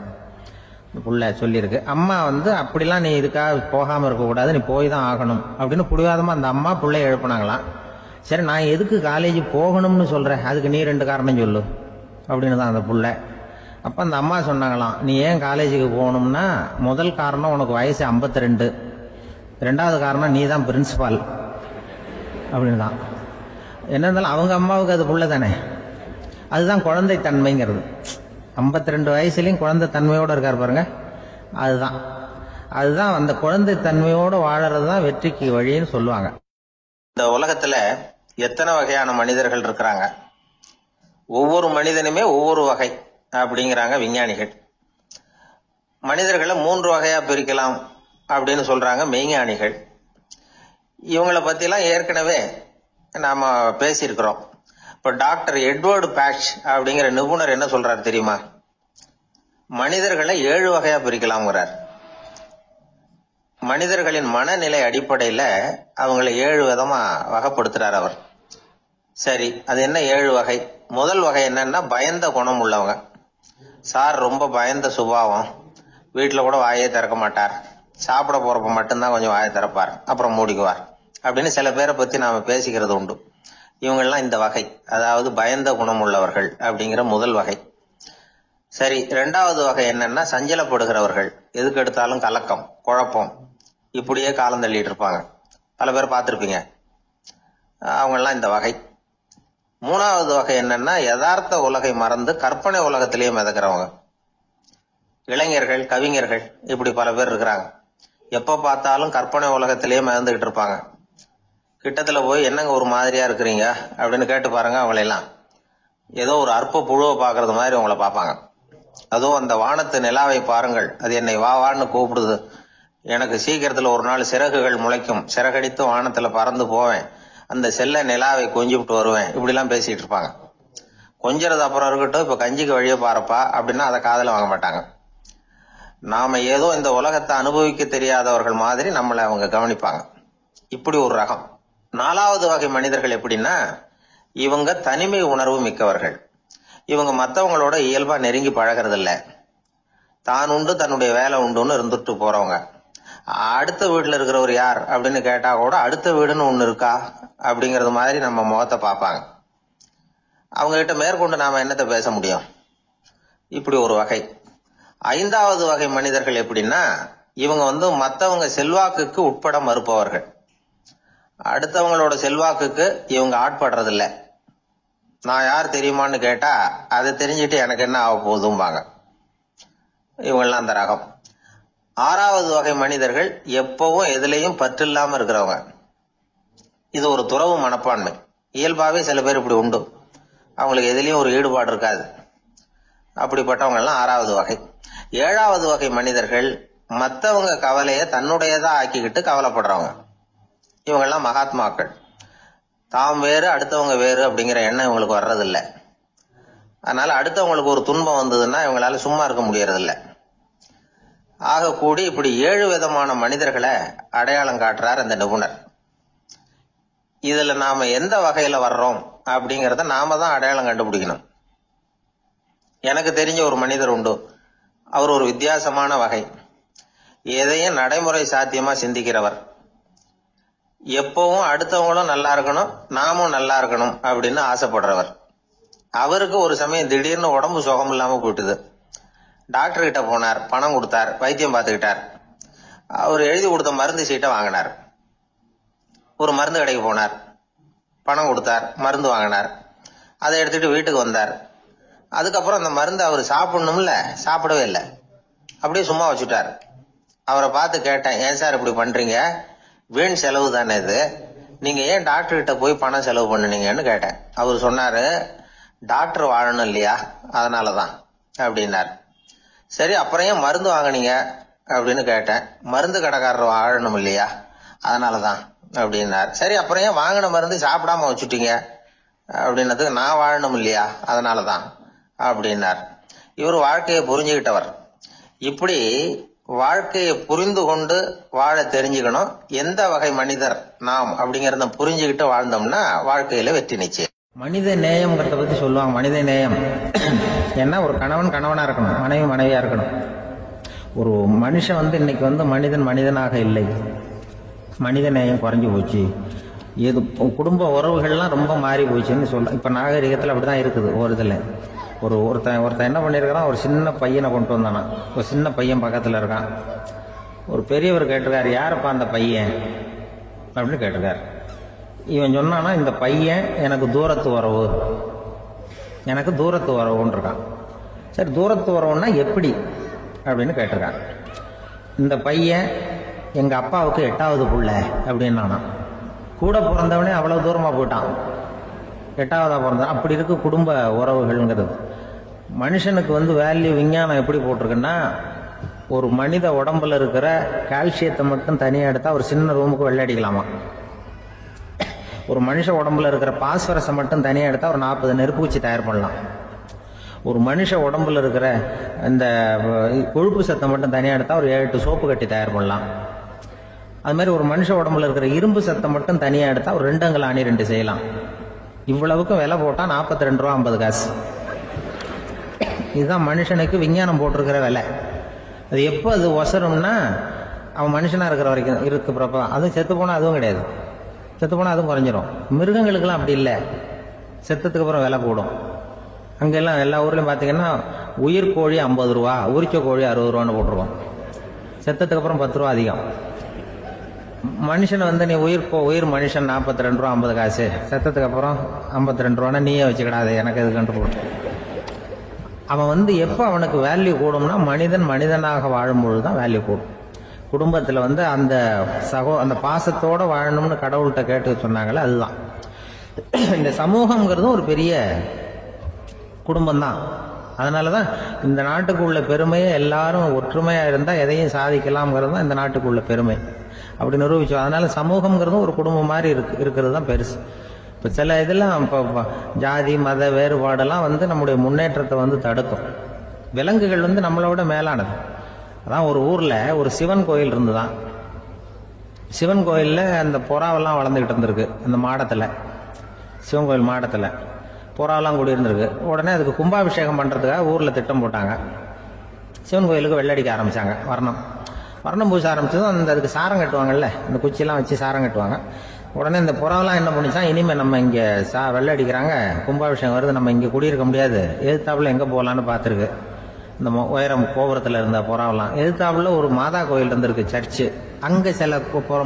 புள்ள சொல்லியிருக்கு. அம்மா அப்படிலாம் நீ இதுக்காக போகாமல் இருக்கக்கூடாது, நீ போய் தான் ஆகணும் அப்படின்னு பிடிவாதமாக அந்த அம்மா பிள்ளைய எழுப்புனாங்களாம். சரி நான் எதுக்கு காலேஜ் போகணும்னு சொல்கிறேன், அதுக்கு நீ 2 காரணம் சொல்லு அப்படின்னு தான் அந்த புள்ள. அப்போ அந்த அம்மா சொன்னாங்களாம், நீ ஏன் காலேஜுக்கு போகணும்னா முதல் காரணம் உனக்கு வயசு 52, 2வது காரணம் நீ தான் பிரின்சிபால் அப்படின்னு தான். என்ன இருந்தாலும் அவங்க அம்மாவுக்கு அது புள்ள தானே. அதுதான் குழந்தை தன்மைங்கிறது. 52 வயசுலையும் குழந்தை தன்மையோடு இருக்கார் பாருங்க, அதுதான் அந்த குழந்தை தன்மையோடு வாழறது தான் வெற்றிக்கு வழின்னு சொல்லுவாங்க. இந்த உலகத்துல எத்தனை வகையான மனிதர்கள் இருக்கிறாங்க, ஒவ்வொரு மனிதனுமே ஒவ்வொரு வகை அப்படிங்கிறாங்க விஞ்ஞானிகள். மனிதர்களை 3 வகையா பிரிக்கலாம் அப்படின்னு சொல்றாங்க மெய்ஞானிகள். இவங்களை பத்திலாம் ஏற்கனவே நாம பேசியிருக்கிறோம். இப்ப டாக்டர் எட்வர்டு பேட்ச் அப்படிங்கிற நிபுணர் என்ன சொல்றாரு தெரியுமா? மனிதர்களை 7 வகையா பிரிக்கலாம்ங்கிறார். மனிதர்களின் மனநிலை அடிப்படையில அவங்களை 7 விதமா வகைப்படுத்துறார் அவர். சரி, அது என்ன 7 வகை? முதல் வகை என்னன்னா, பயந்த குணம் உள்ளவங்க. சார் ரொம்ப பயந்த சுபாவம், வீட்டில் கூட வாயே திறக்க மாட்டார், சாப்பிட போறப்ப மட்டும்தான் கொஞ்சம் வாயை திறப்பார், அப்புறம் மூடிக்குவார் அப்படின்னு சில பேரை பத்தி நாம பேசிக்கிறது உண்டு. இவங்கெல்லாம் இந்த வகை, அதாவது பயந்த குணம் உள்ளவர்கள் அப்படிங்கிற முதல் வகை. சரி, 2வது வகை என்னன்னா, சஞ்சலப்படுகிறவர்கள், எதுக்கு எடுத்தாலும் கலக்கம், குழப்பம், இப்படியே காலம் தள்ளிட்டு இருப்பாங்க. பல பேர் பார்த்திருப்பீங்க. அவங்கெல்லாம் இந்த வகை. 3வது வகை என்னன்னா, யதார்த்த உலகை மறந்து கற்பனை உலகத்திலேயே மிதக்கிறவங்க. இளைஞர்கள், கவிஞர்கள், இப்படி பல பேர் இருக்கிறாங்க. எப்ப பார்த்தாலும் கற்பனை உலகத்திலேயே மிதந்துகிட்டு இருப்பாங்க. கிட்டத்துல போய் என்னங்க ஒரு மாதிரியா இருக்கிறீங்க அப்படின்னு கேட்டு பாருங்க, அவங்களெல்லாம் ஏதோ ஒரு அற்ப புழுவை பாக்குறது மாதிரி அவங்கள பார்ப்பாங்க. அதுவும் அந்த வானத்து நிலாவை பாருங்கள், அது என்னை வா வான்னு கூப்பிடுது, எனக்கு சீக்கிரத்துல ஒரு நாள் சிறகுகள் முளைக்கும், சிறகடித்து வானத்துல பறந்து போவேன், அந்த செல்ல நிலாவை கொஞ்சிவிட்டு வருவேன், இப்படி எல்லாம் பேசிட்டு இருப்பாங்க. கொஞ்சிறது அப்புறம் இருக்கட்டும், இப்ப கஞ்சிக்கு வழியே பாருப்பா அப்படின்னா அதை காதுல வாங்க மாட்டாங்க. நாம ஏதோ இந்த உலகத்தை அனுபவிக்க தெரியாதவர்கள் மாதிரி நம்மளை அவங்க கவனிப்பாங்க. இப்படி ஒரு ரகம். 4வது வகை மனிதர்கள் எப்படின்னா, இவங்க தனிமை உணர்வு மிக்கவர்கள். இவங்க மற்றவங்களோட இயல்பா நெருங்கி பழகிறது இல்ல, தான் உண்டு தன்னுடைய வேலை உண்டுன்னு இருந்துட்டு போறவங்க. அடுத்த வீட்டுல இருக்கிறவர் யார் அப்படின்னு கேட்டா கூட அடுத்த வீடுன்னு ஒண்ணு இருக்கா அப்படிங்கறது மாதிரி நம்ம முகத்தை பார்ப்பாங்க. அவங்க கிட்ட மேற்கொண்டு நாம என்னத்தை பேச முடியும்? இப்படி ஒரு வகை. 5வது வகை மனிதர்கள் எப்படின்னா, இவங்க மற்றவங்க செல்வாக்குக்கு உட்பட மறுப்பவர்கள். அடுத்தவங்களோட செல்வாக்குக்கு இவங்க ஆட்படுறதில்ல. நான் யார் தெரியுமான்னு கேட்டா அதை தெரிஞ்சுட்டு எனக்கு என்ன ஆக போதும்பாங்க. இவங்கெல்லாம் அந்த ரகம். 6வது வகை மனிதர்கள் எப்பவும் எதுலையும் பற்று இல்லாம இருக்கிறவங்க. இது ஒரு துறவு மனப்பான்மை. இயல்பாவே சில பேர் இப்படி உண்டு, அவங்களுக்கு எதுலயும் ஒரு ஈடுபாடு இருக்காது. அப்படிப்பட்டவங்க எல்லாம் 6வது வகை. 7வது வகை மனிதர்கள் மற்றவங்க கவலையை தன்னுடையதா ஆக்கிக்கிட்டு கவலைப்படுறவங்க. இவங்கெல்லாம் மகாத்மாக்கள். தாம் வேறு அடுத்தவங்க வேறு அப்படிங்கிற எண்ணம் இவங்களுக்கு வர்றதில்ல. அதனால அடுத்தவங்களுக்கு ஒரு துன்பம் வந்ததுன்னா இவங்களால சும்மா இருக்க முடியறதில்ல. ஆக கூடி இப்படி 7 விதமான மனிதர்களை அடையாளம் காட்டுறார் அந்த நிபுணர். இதுல நாம எந்த வகையில வர்றோம் அப்படிங்கறத நாம தான் அடையாளம் கண்டுபிடிக்கணும். எனக்கு தெரிஞ்ச ஒரு மனிதர் உண்டு. அவர் ஒரு வித்தியாசமான வகை. எதையும் நடைமுறை சாத்தியமா சிந்திக்கிறவர். எப்பவும் அடுத்தவங்களும் நல்லா இருக்கணும், நாமும் நல்லா இருக்கணும் அப்படின்னு ஆசைப்படுறவர். அவருக்கு ஒரு சமயம் திடீர்னு உடம்பு சுகம் இல்லாம போயிட்டுது. டாக்டர் கிட்ட போனார், பணம் கொடுத்தார், வைத்தியம் பார்த்துக்கிட்டார். அவர் எழுதி கொடுத்த மருந்து சீட்டை வாங்கினார். ஒரு மருந்து கடைக்கு போனார், பணம் கொடுத்தார், மருந்து வாங்கினார். அதை எடுத்துட்டு வீட்டுக்கு வந்தார். அதுக்கப்புறம் அந்த மருந்து அவர் சாப்பிடணும்ல, சாப்பிடவே இல்லை, அப்படியே சும்மா வச்சுட்டார். அவரை பார்த்து கேட்டேன், ஏன் சார் இப்படி பண்றீங்க, வீண் செலவு தானே இது, நீங்க ஏன் டாக்டர் கிட்ட போய் பணம் செலவு பண்ணுனீங்கன்னு கேட்டேன். அவர் சொன்னாரு, டாக்டர் வாழணும் இல்லையா, அதனாலதான் அப்படின்னார். சரி, அப்புறம் ஏன் மருந்து வாங்கினீங்க அப்படின்னு கேட்டேன். மருந்து கடைக்காரர் வாழணும் இல்லையா, அதனாலதான் அப்படின்னார். சரி, அப்புறம் ஏன் வாங்கின மருந்து சாப்பிடாம வச்சுட்டீங்க அப்படின்னதுக்கு, நான் வாழணும் இல்லையா அதனாலதான் அப்படின்னார். இவர் வாழ்க்கையை புரிஞ்சுக்கிட்டவர். இப்படி வாழ்க்கையை புரிந்து கொண்டு வாழ தெரிஞ்சுக்கணும். எந்த வகை மனிதர் நாம் அப்படிங்கறத புரிஞ்சுக்கிட்டு வாழ்ந்தோம்னா வாழ்க்கையில வெற்றி நிச்சயம். மனித நேயம்ங்கிறத பத்தி சொல்லுவாங்க. மனித நேயம் ஏன்னா ஒரு கணவன் கணவனா இருக்கணும், மனைவி மனைவியா இருக்கணும். ஒரு மனுஷன் இன்னைக்கு மனிதனாக இல்லை. மனித நேயம் குறைஞ்சு போச்சு. இது குடும்ப உறவுகள்லாம் ரொம்ப மாறி போச்சுன்னு சொல்ல. இப்ப நாகரிகத்துல அப்படிதான் இருக்குது. ஒரு இதுல ஒருத்தன் என்ன பண்ணிருக்கான், ஒரு சின்ன பையனை கொண்டு வந்தானா. ஒரு சின்ன பையன் பக்கத்துல இருக்கான். ஒரு பெரியவர் கேட்டிருக்காரு, யாருப்பா அந்த பையன் அப்படின்னு கேட்டிருக்காரு. இவன் சொன்னானா, இந்த பையன் எனக்கு தூரத்து உறவுன்னு இருக்கான். சரி, தூரத்து உறவுன்னா எப்படி அப்படின்னு கேட்டிருக்கான். இந்த பையன் எங்க அப்பாவுக்கு 8வது புள்ள அப்படின்னு கூட பிறந்தவனே அவ்வளவு தூரமா போயிட்டான், 8வதா பிறந்தான். அப்படி இருக்கு குடும்ப உறவுகள்ங்கிறது. மனுஷனுக்கு வேல்யூ விஞ்ஞானம் எப்படி போட்டிருக்குன்னா, ஒரு மனித உடம்புல இருக்கிற கால்சியத்தை மட்டும் தனியா எடுத்தா ஒரு சின்ன ரூமுக்கு வெள்ளை அடிக்கலாமா. ஒரு மனுஷ உடம்புல இருக்கிற பாஸ்பரஸை மட்டும் தனியா எடுத்தா ஒரு 40 நெருப்பு வச்சு தயார் பண்ணலாம். ஒரு மனுஷ உடம்புல இருக்கிற இந்த கொழுப்பு சத்தை மட்டும் தனியா எடுத்தா ஒரு 7 சோப்பு கட்டி தயார் பண்ணலாம். அது மாதிரி ஒரு மனுஷ உடம்புல இருக்கிற இரும்பு சத்தை மட்டும் தனியா எடுத்தா ஒரு 2 அங்குல ஆணி 2 செய்யலாம். இவ்வளவுக்கும் விலை போட்டா 42 ரூபா 50 காசு. இதுதான் மனுஷனுக்கு விஞ்ஞானம் போட்டிருக்கிற விலை. அது எப்போ அது ஒசரும்னா, அவன் மனுஷனா இருக்கிற வரைக்கும் இருக்கிறப்ப. அதுவும் செத்து போனா அதுவும் கிடையாது, செத்து போனா அதுவும் குறைஞ்சிரும். மிருகங்களுக்கெல்லாம் அப்படி இல்லை, செத்ததுக்கு அப்புறம் விலை கூடும். அங்கெல்லாம் எல்லா ஊர்லயும் பாத்தீங்கன்னா உயிர் கோழி 50 ரூபா, உரிச்ச கோழி 60 ரூபான்னு போட்டிருக்கோம். செத்ததுக்கு அப்புறம் 10 ரூபா அதிகம். மனுஷன் நீ உயிர் மனுஷன் 42 ரூபா 50 காசு, செத்ததுக்கு அப்புறம் 52 ரூபான்னா நீயே வச்சுக்கிடாது, எனக்கு இது கண்டு போட்டு. அவன் எப்ப அவனுக்கு வேல்யூ கூடும்னா, மனிதன் மனிதனாக வாழும்பொழுதுதான் வேல்யூ கூடும். குடும்பத்துல அந்த பாசத்தோட வாழணும்னு கடவுள்கிட்ட கேட்டு சொன்னாங்களே, அதுதான். இந்த சமூகம்ங்கிறதும் ஒரு பெரிய குடும்பம் தான். அதனாலதான் இந்த நாட்டுக்குள்ள பெருமையை எல்லாரும் ஒற்றுமையா இருந்தா எதையும் சாதிக்கலாம்ங்கிறது தான் இந்த நாட்டுக்குள்ள பெருமை. அப்படி நிரூபிச்சோம். அதனால சமூகம்ங்கிறதும் ஒரு குடும்பம் மாதிரி இருக்கிறது தான் பெருசு. இப்ப சில இதெல்லாம் ஜாதி மத வேறுபாடெல்லாம் நம்முடைய முன்னேற்றத்தை தடுக்கும். விலங்குகள் நம்மளோட மேலானது. அதான் ஒரு ஊர்ல ஒரு சிவன் கோயில் இருந்துதான். சிவன் கோயில்ல அந்த புறாவெல்லாம் வளர்ந்துகிட்டு இருந்திருக்கு. அந்த மாடத்துல, சிவன் கோயில் மாடத்துல புறாவெல்லாம் கூடி இருந்திருக்கு. உடனே அதுக்கு கும்பாபிஷேகம் பண்றதுக்காக ஊர்ல திட்டம் போட்டாங்க. சிவன் கோயிலுக்கு வெள்ளடிக்க ஆரம்பிச்சாங்க. வர்ணம் பூச ஆரம்பிச்சதும் அதுக்கு சாரம் கட்டுவாங்கல்ல, இந்த குச்சியெல்லாம் வச்சு சாரம் கட்டுவாங்க. உடனே இந்த புறாவெல்லாம் என்ன பண்ணிச்சான், இனிமே நம்ம இங்க வெள்ளை அடிக்கிறாங்க, கும்பாபிஷேகம் வருது, நம்ம இங்க குடியிருக்க முடியாது, எதிர்த்தாப்புல எங்க போகலான்னு பார்த்துருக்கு. இந்த உயரம் கோபுரத்துல இருந்த புறாவெல்லாம் எதிர்த்தாப்புல ஒரு மாதா கோயில் இருந்திருக்கு, சர்ச்சு. அங்க சில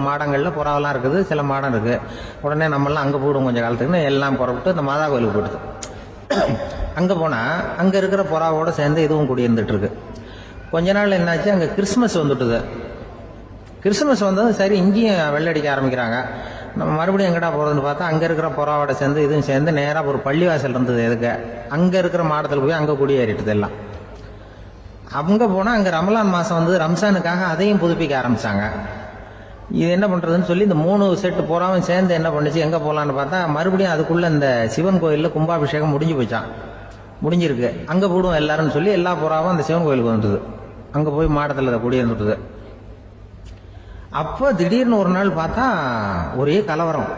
மாடங்கள்ல புறாவெல்லாம் இருக்குது, சில மாடம் இருக்கு. உடனே நம்மளாம் அங்க போயிடும் கொஞ்சம் காலத்துக்குன்னு எல்லாம் புறப்பட்டு இந்த மாதா கோயிலுக்கு போயிடுது. அங்க போனா அங்க இருக்கிற புறாவோட சேர்ந்து இதுவும் குடியிருந்துட்டு இருக்கு. கொஞ்ச நாள் என்னாச்சு, அங்க கிறிஸ்துமஸ் வந்துட்டுது. கிறிஸ்துமஸ் வந்தது சரி, இங்கேயும் வெள்ளடிக்க ஆரம்பிக்கிறாங்க. நம்ம மறுபடியும் எங்கடா போறதுன்னு பார்த்தா அங்க இருக்கிற புறாவோட சேர்ந்து இதுவும் சேர்ந்து நேரா ஒரு பள்ளிவாசல் இருந்தது. எதுக்கு அங்க இருக்கிற மாடத்துல போய் அங்க குடியேறிட்டுது எல்லாம். அங்க போனா அங்க ரமலான் மாசம் வந்து ரம்ஜானுக்காக அதையும் புதுப்பிக்க ஆரம்பிச்சாங்க. இது என்ன பண்றதுன்னு சொல்லி இந்த 3 செட்டு போறாவும் சேர்ந்து என்ன பண்ணுச்சு, எங்க போலான்னு பார்த்தா மறுபடியும் அதுக்குள்ள இந்த சிவன் கோயில்ல கும்பாபிஷேகம் முடிஞ்சு போச்சான். முடிஞ்சிருக்கு, அங்க போடுவோம் எல்லாரும் சொல்லி எல்லா புறாவும் அந்த சிவன் கோயிலுக்கு வந்துடுது. அங்க போய் மாடத்துல குடியிருந்துட்டுது. அப்போ திடீர்னு ஒரு நாள் பார்த்தா ஒரே கலவரம்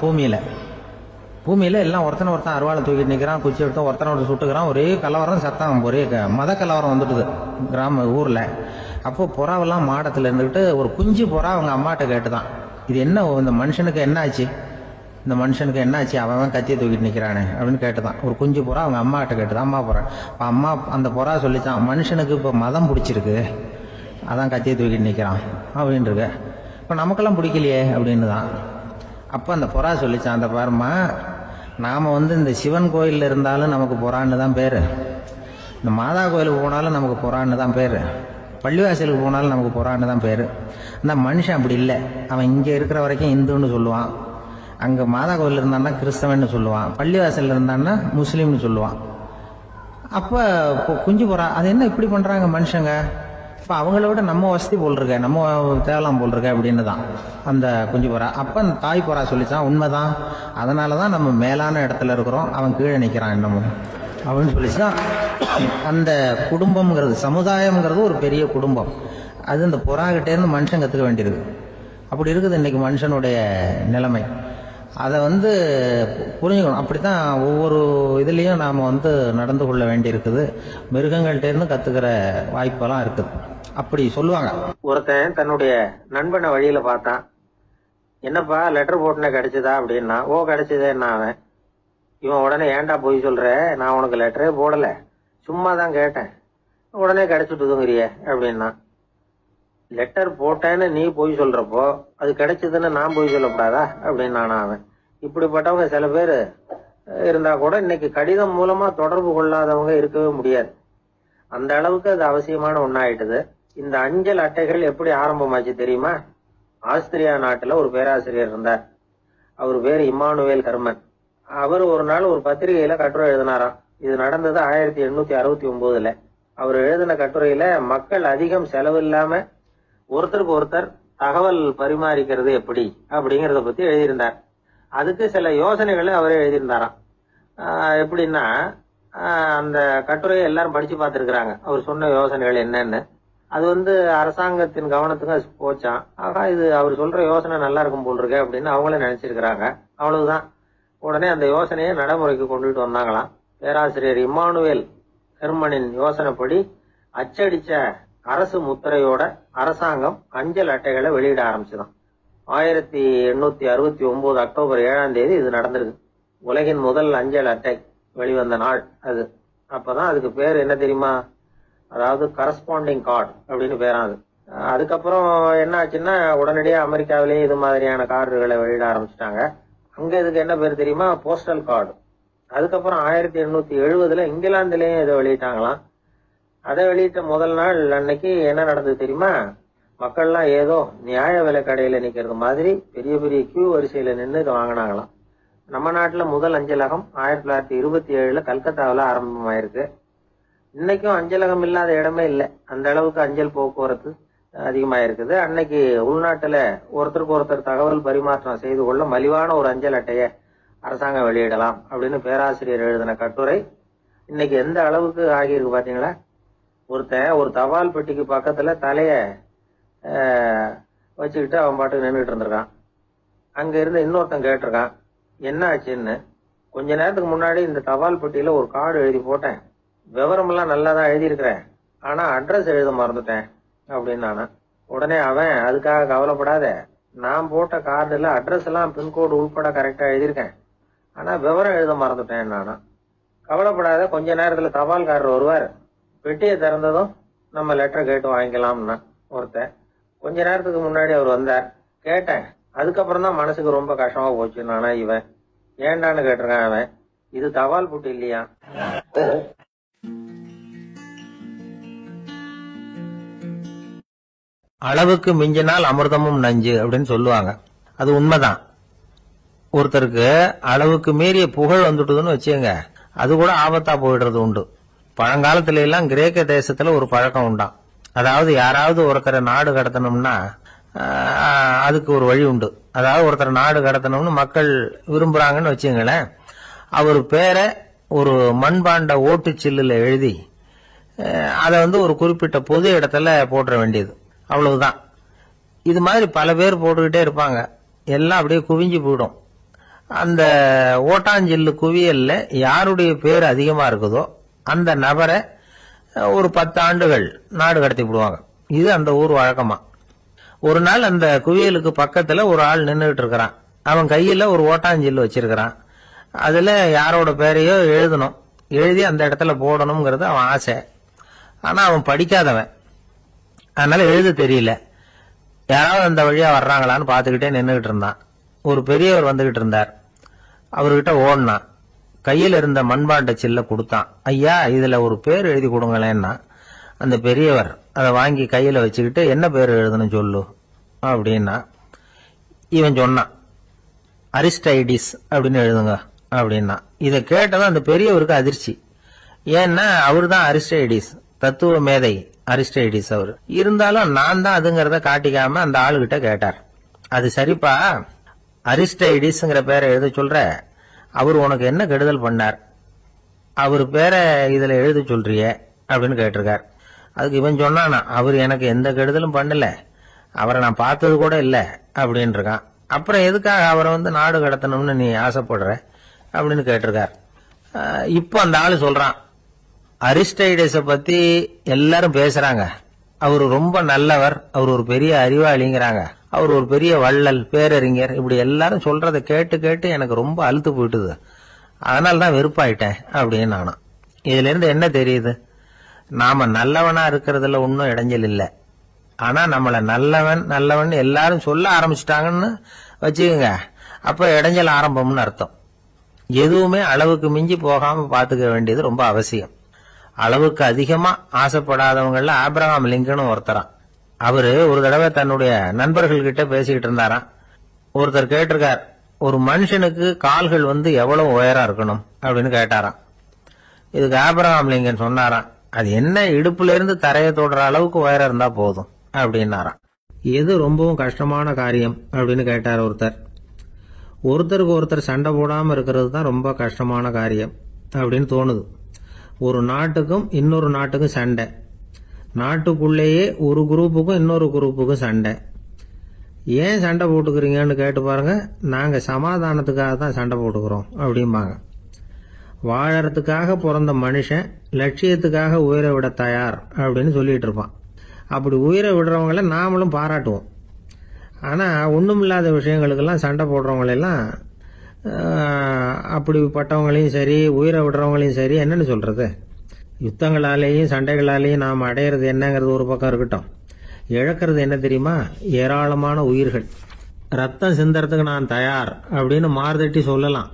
பூமியில எல்லாம் ஒருத்தன் அருவாளை தூக்கிட்டு நிற்கிறான், குச்சி எடுத்து ஒருத்தனோட சுட்டுக்கிறான், ஒரே கலவரம், சத்தம், ஒரே மத கலவரம் வந்துட்டுது ஊர்ல. அப்போ புறாவெல்லாம் மாடத்துல இருந்துக்கிட்டு ஒரு குஞ்சு புறா அவங்க அம்மாட்ட கேட்டுதான், இது என்ன இந்த மனுஷனுக்கு என்ன ஆச்சு, இந்த மனுஷனுக்கு என்ன ஆச்சு, அவன் கத்தியை தூக்கிட்டு நிற்கிறானே அப்படின்னு கேட்டுதான். ஒரு குஞ்சு புறா அவங்க அம்மாட்ட கேட்டுதான். அம்மா புறா அம்மா அந்த புறா சொல்லிச்சான், மனுஷனுக்கு இப்போ மதம் பிடிச்சிருக்கு, அதான் கத்தியை தூக்கிட்டு நிற்கிறான் அப்படின்னு இருக்கு. இப்போ நமக்கெல்லாம் பிடிக்கலையே அப்படின்னு தான். அப்போ அந்த புறா சொல்லிச்சான், அந்த பாருமா, நாம் வந்து இந்த சிவன் கோயிலில் இருந்தாலும் நமக்கு புறான்னு தான் பேர், இந்த மாதா கோயிலுக்கு போனாலும் நமக்கு புறான்னு தான் பேர், பள்ளிவாசலுக்கு போனாலும் நமக்கு புறான்னு தான் பேர். அந்த மனுஷன் அப்படி இல்லை, அவன் இங்கே இருக்கிற வரைக்கும் இந்துன்னு சொல்லுவான், அங்கே மாதா கோயில் இருந்தான்னா கிறிஸ்தவன்னு சொல்லுவான், பள்ளிவாசலில் இருந்தான்னா முஸ்லீம்னு சொல்லுவான். அப்போ குஞ்சு புறா அது என்ன இப்படி பண்ணுறாங்க மனுஷங்க, இப்போ அவங்கள விட நம்ம வசதி போல் இருக்க, நம்ம தேவலாம் போல் இருக்க அப்படின்னு தான் அந்த குஞ்சு புறா. அப்போ அந்த தாய் புறா சொல்லிச்சான், உண்மைதான், அதனால தான் நம்ம மேலான இடத்துல இருக்கிறோம், அவன் கீழே நிற்கிறான் இன்னமும் அப்படின்னு சொல்லிச்சுதான். அந்த குடும்பம்ங்கிறது, சமுதாயம்ங்கிறது ஒரு பெரிய குடும்பம், அது இந்த புறாகிட்டேருந்து மனுஷன் கற்றுக்க வேண்டியிருக்கு. அப்படி இருக்குது இன்னைக்கு மனுஷனுடைய நிலைமை. அதை வந்து புரிஞ்சுக்கணும். அப்படித்தான் ஒவ்வொரு இதுலேயும் நாம் வந்து நடந்து கொள்ள வேண்டியிருக்குது. மிருகங்கள்டேருந்து கற்றுக்கிற வாய்ப்பெல்லாம் இருக்குது. அப்படி சொல்லுவாங்க. ஒருத்தன் தன்னுடைய நண்பனை வழியில பார்த்தான், என்னப்பா லெட்டர் போட்டுனே கிடைச்சதா அப்படின்னா, ஓ கிடைச்சதேன்னா அவன். இவன் உடனே, ஏன்டா போய் சொல்ற, நான் உனக்கு லெட்டரே போடல, சும்மா தான் கேட்டேன், உடனே கிடைச்சிட்டுதுங்கிறிய அப்படின்னா. லெட்டர் போட்டேன்னு நீ போய் சொல்றப்போ அது கிடைச்சதுன்னு நான் போய் சொல்லக்கூடாதா அப்படின்னு அவன். இப்படிப்பட்டவங்க சில பேர் இருந்தா கூட இன்னைக்கு கடிதம் மூலமா தொடர்பு கொள்ளாதவங்க இருக்கவே முடியாது. அந்த அளவுக்கு அது அவசியமான ஒன்னாயிட்டுது. இந்த அஞ்சல் அட்டைகள் எப்படி ஆரம்பமாச்சு தெரியுமா? ஆஸ்திரியா நாட்டுல ஒரு பேராசிரியர் இருந்தார். அவர் பேர் இம்மானுவேல் ஹெர்மன். அவர் ஒரு நாள் ஒரு பத்திரிகையில கட்டுரை எழுதினாராம். இது நடந்தது 1869. அவர் எழுதின கட்டுரையில மக்கள் அதிகம் செலவு இல்லாம ஒருத்தருக்கு ஒருத்தர் தகவல் பரிமாறிக்கிறது எப்படி அப்படிங்கறத பத்தி எழுதியிருந்தார். அதுக்கு சில யோசனைகளை அவரே எழுதியிருந்தாராம். எப்படின்னா, அந்த கட்டுரையை எல்லாரும் படிச்சு பார்த்திருக்கிறாங்க, அவர் சொன்ன யோசனைகள் என்னன்னு. அது வந்து அரசாங்கத்தின் கவனத்துக்கு போச்சான். ஆகா, இது அவர் சொல்ற யோசனை நல்லா இருக்கும் போல் இருக்கு அப்படின்னு அவங்களே நினைச்சிருக்கிறாங்க. அவ்வளவுதான். உடனே அந்த யோசனையை நடைமுறைக்கு கொண்டுட்டு வந்தாங்களாம். பேராசிரியர் இம்மானுவேல் ஹெர்மனின் யோசனைப்படி அச்சடிச்ச அரசு முத்திரையோட அரசாங்கம் அஞ்சல் அட்டைகளை வெளியிட ஆரம்பிச்சுதான். 1869 அக்டோபர் 7ஆம் தேதி இது நடந்திருக்கு. உலகின் முதல் அஞ்சல் அட்டை வெளிவந்த நாள் அது. அப்பதான் அதுக்கு பேர் என்ன தெரியுமா? அதாவது கரஸ்பாண்டிங் கார்டு அப்படின்னு பேராது. அதுக்கப்புறம் என்ன ஆச்சுன்னா, உடனடியாக அமெரிக்காவிலேயே இது மாதிரியான கார்டுகளை வெளியிட ஆரம்பிச்சிட்டாங்க. அங்க இதுக்கு என்ன பேர் தெரியுமா? Postal card. அதுக்கப்புறம் 1870 இங்கிலாந்துலயும் இதை வெளியிட்டாங்களாம். அதை வெளியிட்ட முதல் நாள் அன்னைக்கு என்ன நடந்தது தெரியுமா? மக்கள்லாம் ஏதோ நியாய விலை கடையில நிக்கிறது மாதிரி பெரிய பெரிய கியூ வரிசையில நின்று இதை வாங்கினாங்களாம். நம்ம நாட்டுல முதல் அஞ்சலகம் 1927 கல்கத்தாவில் ஆரம்பமாயிருக்கு. இன்னைக்கும் அஞ்சலகம் இல்லாத இடமே இல்லை. அந்த அளவுக்கு அஞ்சல் போக்குவரத்து அதிகமாயிருக்குது. அன்னைக்கு உள்நாட்டுல ஒருத்தருக்கு ஒருத்தர் தகவல் பரிமாற்றம் செய்து கொள்ள மலிவான ஒரு அஞ்சல் அட்டையை அரசாங்கம் வெளியிடலாம் அப்படின்னு பேராசிரியர் எழுதின கட்டுரை இன்னைக்கு எந்த அளவுக்கு ஆகியிருக்கு பாத்தீங்களா? ஒருத்தன் ஒரு தபால் பெட்டிக்கு பக்கத்துல தலைய வச்சுக்கிட்டு அவன் பாட்டுக்கு நின்றுட்டு இருந்திருக்கான். அங்க இருந்து இன்னொருத்தன் கேட்டிருக்கான், என்ன ஆச்சுன்னு. கொஞ்ச நேரத்துக்கு முன்னாடி இந்த தபால் பெட்டியில ஒரு கார்டு எழுதி போட்டேன், விவரம் எல்லாம் நல்லா தான் எழுதியிருக்கிறேன், ஆனா அட்ரஸ் எழுத மறந்துட்டேன் அப்படின்னு நானா. உடனே அவன், அதுக்காக கவலைப்படாத, நான் போட்ட கார்டுல அட்ரஸ் எல்லாம் பின்கோடு உள்பட கரெக்டா எழுதியிருக்கேன், ஆனா விவரம் எழுத மறந்துட்டேன் நானா. கவலைப்படாத, கொஞ்ச நேரத்துல தபால்காரர் வருவார், பெட்டியை திறந்ததும் நம்ம லெட்டர் கேட்டு வாங்கிக்கலாம்னா ஒருத்தன். கொஞ்ச நேரத்துக்கு முன்னாடி அவர் வந்தார், கேட்டேன், அதுக்கப்புறம் தான் மனசுக்கு ரொம்ப கஷ்டமா போச்சு நானா. இவன் ஏண்டான்னு கேட்டிருக்கான். அவன், இது தபால் புட்டி இல்லையா? அளவுக்கு மிஞ்சினால் அமிர்தமும் நஞ்சு அப்படின்னு சொல்லுவாங்க. அது உண்மைதான். ஒருத்தருக்கு அளவுக்கு மீறிய புகழ் வந்துட்டுதுன்னு வச்சுங்க, அது கூட ஆபத்தா போயிடுறது உண்டு. பழங்காலத்துல எல்லாம் கிரேக்க தேசத்துல ஒரு பழக்கம் உண்டாம். அதாவது யாராவது ஒருத்தரை நாடு கடத்தணும்னா அதுக்கு ஒரு வழி உண்டு. அதாவது ஒருத்தரை நாடு கடத்தணும்னு மக்கள் விரும்புறாங்கன்னு வச்சுங்களேன், அவர் பேரை ஒரு மண்பாண்ட ஓட்டுச்சில்லுல எழுதி அதை ஒரு குறிப்பிட்ட பொது இடத்துல போட்டுற வேண்டியது, அவ்வளவுதான். இது மாதிரி பல பேர் போட்டுக்கிட்டே இருப்பாங்க, எல்லாம் அப்படியே குவிஞ்சு போயிடும். அந்த ஓட்டாஞ்சில்லு குவியல்ல யாருடைய பேர் அதிகமா இருக்குதோ அந்த நபரை ஒரு 10 ஆண்டுகள் நாடு கடத்தி விடுவாங்க. இது அந்த ஊர் வழக்கமா. ஒரு நாள் அந்த குவியலுக்கு பக்கத்துல ஒரு ஆள் நின்றுட்டு இருக்கிறான். அவன் கையில ஒரு ஓட்டாஞ்சில்லு வச்சிருக்கிறான். அதுல யாரோட பேரையோ எழுதணும், எழுதி அந்த இடத்துல போடணுங்கிறது அவன் ஆசை. ஆனா அவன் படிக்காதவன், அதனால எழுத தெரியல. யாராவது அந்த வழியா வர்றாங்களான்னு பாத்துக்கிட்டே நின்றுகிட்டு இருந்தான். ஒரு பெரியவர் வந்துகிட்டு இருந்தார். அவர்கிட்ட ஓடினான். கையில் இருந்த மண்பாண்ட சில்ல கொடுத்தான். ஐயா, இதுல ஒரு பேர் எழுதி கொடுங்களேன்னா அந்த பெரியவர் அதை வாங்கி கையில வச்சுக்கிட்டு, என்ன பேர் எழுதணும் சொல்லு அப்படின்னா இவன் சொன்னான், அரிஸ்டைடிஸ் அப்படின்னு எழுதுங்க அப்படின்னா. இதை கேட்டதும் அந்த பெரியவருக்கு அதிர்ச்சி. ஏன்னா அவரு தான் அரிஸ்டைடிஸ், தத்துவ மேதை அரிஸ்டைடிஸ் அவர். இருந்தாலும் நான் தான் அதுங்கிறத காட்டிக்காம அந்த ஆளுகிட்ட கேட்டார், அது சரிப்பா, அரிஸ்டைடிஸ்ங்கிற பேரை எழுத சொல்ற, அவர் உனக்கு என்ன கெடுதல் பண்ணார், அவர் பேரை இதுல எழுத சொல்றிய அப்படின்னு கேட்டிருக்கார். அதுக்கு இவன் சொன்னானா, அவர் எனக்கு எந்த கெடுதலும் பண்ணல, அவரை நான் பார்த்தது கூட இல்லை அப்படின்னு இருக்கான். அப்புறம் எதுக்காக அவரை நாடு கடத்தணும்னு நீ ஆசைப்படுற அப்படின்னு கேட்டிருக்கார். இப்போ அந்த ஆளு சொல்றான், அரிஸ்டைடஸ பத்தி எல்லாரும் பேசுறாங்க, அவர் ரொம்ப நல்லவர், அவர் ஒரு பெரிய அறிவாளிங்கிறாங்க, அவர் ஒரு பெரிய வள்ளல், பேரறிஞர், இப்படி எல்லாரும் சொல்றதை கேட்டு கேட்டு எனக்கு ரொம்ப அழுத்து போயிட்டுது, அதனாலதான் வெறுப்பாயிட்டேன் அப்படின்னு நானா. இதுல இருந்து என்ன தெரியுது, நாம நல்லவனா இருக்கிறதுல ஒன்னும் இடைஞ்சல் இல்லை. ஆனா நம்மள நல்லவன் நல்லவன் எல்லாரும் சொல்ல ஆரம்பிச்சுட்டாங்கன்னு வச்சுக்கோங்க, அப்ப இடைஞ்சல் ஆரம்பம்னு அர்த்தம். எதுவுமே அளவுக்கு மிஞ்சி போகாம பாத்துக்க வேண்டியது ரொம்ப அவசியம். அளவுக்கு அதிகமா ஆசைப்படாதவங்கள ஆபிரகாம் லிங்கனும் ஒருத்தரான். அவரு ஒரு தடவை தன்னுடைய நண்பர்கள் கிட்ட பேசிக்கிட்டு இருந்தாராம். ஒருத்தர் கேட்டிருக்கார், ஒரு மனுஷனுக்கு கால்கள் எவ்வளவு உயரம் இருக்கணும் அப்படின்னு கேட்டாராம். இதுக்கு ஆபிரகாம் லிங்கன் சொன்னாராம், அது என்ன, இடுப்புல இருந்து தரையை தொடுற அளவுக்கு உயரம் இருந்தா போதும் அப்படின்னாராம். எது ரொம்பவும் கஷ்டமான காரியம் அப்படின்னு கேட்டார் ஒருத்தர். ஒருத்தருக்கு ஒருத்தர் சண்டை போடாம இருக்கிறது தான் ரொம்ப கஷ்டமான காரியம் அப்படின்னு தோணுது. ஒரு நாட்டுக்கும் இன்னொரு நாட்டுக்கும் சண்டை, நாட்டுக்குள்ளேயே ஒரு குரூப்புக்கும் இன்னொரு குரூப்புக்கும் சண்டை. ஏன் சண்டை போட்டுக்கிறீங்கன்னு கேட்டு பாருங்க, நாங்க சமாதானத்துக்காக தான் சண்டை போட்டுக்கிறோம் அப்படிம்பாங்க. வாழறதுக்காக பிறந்த மனுஷன் லட்சியத்துக்காக உயிரை விட தயார் அப்படின்னு சொல்லிட்டு இருப்பான். அப்படி உயிரை விடுறவங்கள நாமளும் பாராட்டுவோம். ஆனா ஒண்ணுமில்லாத விஷயங்களுக்கெல்லாம் சண்டை போடுறவங்களெல்லாம், அப்படிப்பட்டவங்களையும் சரி உயிரை விடுறவங்களையும் சரி என்னன்னு சொல்றது, யுத்தங்களாலேயும் சண்டைகளாலேயும் நாம் அடையிறது என்னங்கிறது ஒரு பக்கம் இருக்கட்டும், இழக்கிறது என்ன தெரியுமா, ஏராளமான உயிர்கள். ரத்தம் சிந்தறதுக்கு நான் தயார் அப்படின்னு மார்தட்டி சொல்லலாம்,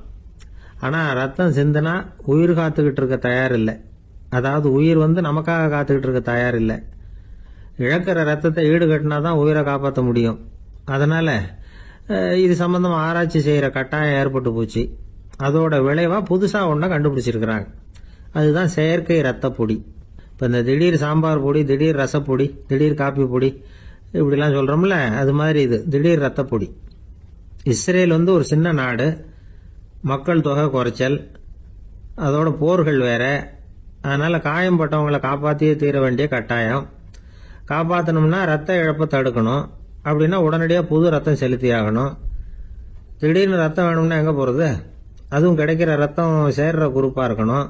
ஆனா ரத்தம் சிந்தினா உயிர் காத்துக்கிட்டு இருக்க தயார் இல்லை. அதாவது உயிர் நமக்காக காத்துக்கிட்டு இருக்க தயார் இல்லை. இழக்கிற ரத்தத்தை ஈடு கட்டினாதான் உயிரை காப்பாற்ற முடியும். அதனால இது சம்பந்தமா ஆராய்ச்சி செய்யற கட்டாயம் ஏற்பட்டு போச்சு. அதோட விளைவா புதுசா ஒன்றை கண்டுபிடிச்சிருக்கிறாங்க. அதுதான் செயற்கை ரத்த பொடி. இப்ப இந்த திடீர் சாம்பார் பொடி, திடீர் ரசப்பொடி, திடீர் காப்பி பொடி இப்படிலாம் சொல்றோம்ல, அது மாதிரி இது திடீர் ரத்த பொடி. இஸ்ரேல் ஒரு சின்ன நாடு, மக்கள் தொகை குறைச்சல், அதோட போர்கள் வேற. அதனால காயம்பட்டவங்களை காப்பாற்றியே தீர வேண்டிய கட்டாயம். காப்பாற்றணும்னா ரத்த இழப்பை தடுக்கணும். அப்படின்னா உடனடியாக புது ரத்தம் செலுத்தி ஆகணும். திடீர்னு ரத்தம் வேணும்னா எங்கே போகிறது? அதுவும் கிடைக்கிற ரத்தம் சேர்ற குரூப்பாக இருக்கணும்.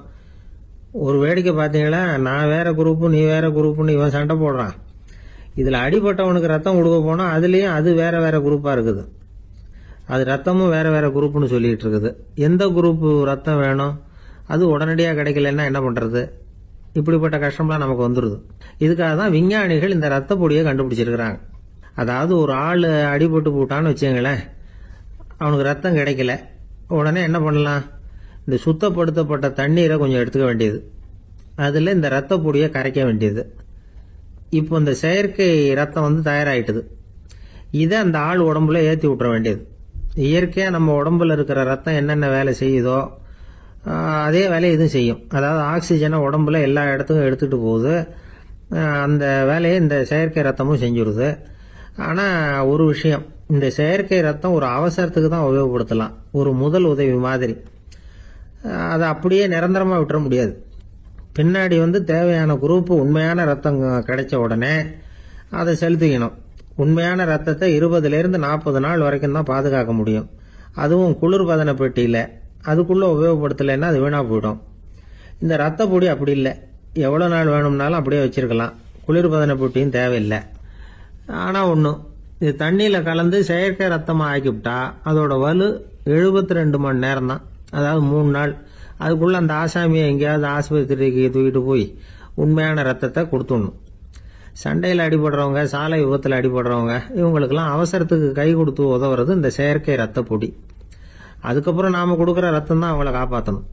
ஒரு வேடிக்கை பார்த்தீங்களா, நான் வேற குரூப்பு நீ வேற குரூப்புன்னு இவன் சண்டை போடுறான். இதில் அடிபட்டவனுக்கு ரத்தம் கொடுக்க போனால் அதுலேயும் அது வேற வேற குரூப்பாக இருக்குது. அது ரத்தமும் வேற வேற குரூப்னு சொல்லிட்டு இருக்குது. எந்த குரூப்பு ரத்தம் வேணும், அது உடனடியாக கிடைக்கலன்னா என்ன பண்ணுறது? இப்படிப்பட்ட கஷ்டம்லாம் நமக்கு வந்துடுது. இதுக்காக தான் விஞ்ஞானிகள் இந்த ரத்த பொடியை கண்டுபிடிச்சிருக்கிறாங்க. அதாவது ஒரு ஆள் அடிபட்டு போட்டான்னு வச்சுங்களேன், அவனுக்கு ரத்தம் கிடைக்கல, உடனே என்ன பண்ணலாம், இந்த சுத்தப்படுத்தப்பட்ட தண்ணீரை கொஞ்சம் எடுத்துக்க வேண்டியது, அதில் இந்த ரத்த பொடியை கரைக்க வேண்டியது. இப்போ இந்த செயற்கை ரத்தம் தயாராகிட்டுது. இதை அந்த ஆள் உடம்புல ஏற்றி விட்டுற வேண்டியது. இயற்கையாக நம்ம உடம்புல இருக்கிற ரத்தம் என்னென்ன வேலை செய்யுதோ அதே வேலையை இதுவும் செய்யும். அதாவது ஆக்சிஜனை உடம்புல எல்லா இடத்துக்கும் எடுத்துகிட்டு போகுது. அந்த வேலையை இந்த செயற்கை ரத்தமும் செஞ்சுருது. ஆனால் ஒரு விஷயம், இந்த செயற்கை ரத்தம் ஒரு அவசரத்துக்கு தான் உபயோகப்படுத்தலாம், ஒரு முதல் உதவி மாதிரி. அதை அப்படியே நிரந்தரமாக விட்டுற முடியாது. பின்னாடி தேவையான குரூப்பு உண்மையான ரத்தம் கிடைச்ச உடனே அதை செலுத்திக்கணும். உண்மையான ரத்தத்தை 20லேருந்து 40 நாள் வரைக்கும் தான் பாதுகாக்க முடியும். அதுவும் குளிர்பதன பெட்டியில். அதுக்குள்ளே உபயோகப்படுத்தலைன்னா அது வீணாக போயிடும். இந்த ரத்த பொடி அப்படி இல்லை, எவ்வளோ நாள் வேணும்னாலும் அப்படியே வச்சிருக்கலாம். குளிர்பதன பெட்டியும் தேவையில்லை. ஆனால் ஒன்று, இது தண்ணியில் கலந்து செயற்கை ரத்தமாக ஆக்கிவிட்டா அதோட வலு 72 மணி நேரம் தான், அதாவது 3 நாள். அதுக்குள்ளே அந்த ஆசாமியை எங்கேயாவது ஆஸ்பத்திரிக்கு தூக்கிட்டு போய் உண்மையான ரத்தத்தை கொடுத்துடணும். சண்டையில் அடிபடுறவங்க, சாலை விபத்தில் அடிபடுறவங்க, இவங்களுக்கெல்லாம் அவசரத்துக்கு கை கொடுத்து உதவுறது இந்த செயற்கை ரத்த பொடி. அதுக்கப்புறம் நாம் கொடுக்குற ரத்தம் தான் அவங்கள காப்பாற்றணும்.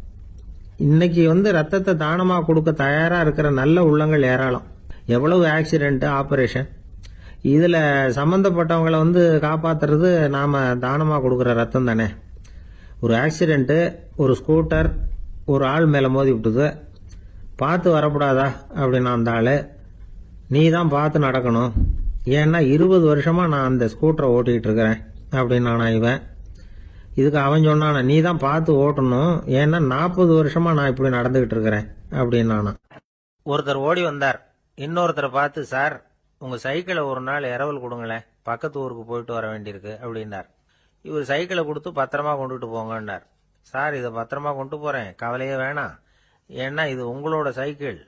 இன்னைக்கு ரத்தத்தை தானமாக கொடுக்க தயாராக இருக்கிற நல்ல உள்ளங்கள் ஏராளம். எவ்வளவு ஆக்சிடென்ட், ஆபரேஷன், இதில் சம்மந்தப்பட்டவங்களை காப்பாற்றுறது நாம் தானமாக கொடுக்குற ரத்தம் தானே. ஒரு ஆக்சிடென்ட்டு, ஒரு ஸ்கூட்டர் ஒரு ஆள் மேலே மோதி விட்டுது, பார்த்து வரக்கூடாதா அப்படின்னா அந்த ஆள், நீ தான் பார்த்து நடக்கணும், ஏன்னா 20 வருஷமாக நான் அந்த ஸ்கூட்டரை ஓட்டிகிட்டு இருக்கிறேன் அப்படின்னா இவன். இதுக்கு அவன் சொன்னானா, நீ தான் பார்த்து ஓட்டணும், ஏன்னா 40 வருஷமாக நான் இப்படி நடந்துகிட்டு இருக்கிறேன் அப்படின்னானா. ஒருத்தர் ஓடி வந்தார், இன்னொருத்தரை பார்த்து, சார் உங்கள் சைக்கிளை ஒரு நாள் இரவல் கொடுங்களேன், பக்கத்து ஊருக்கு போயிட்டு வர வேண்டியிருக்கு அப்படின்னார். இவர் சைக்கிளை கொடுத்து பத்திரமா கொண்டுட்டு போங்கன்னார். சார் இதை பத்திரமா கொண்டு போகிறேன், கவலையே வேணாம், ஏன்னா இது உங்களோட சைக்கிள்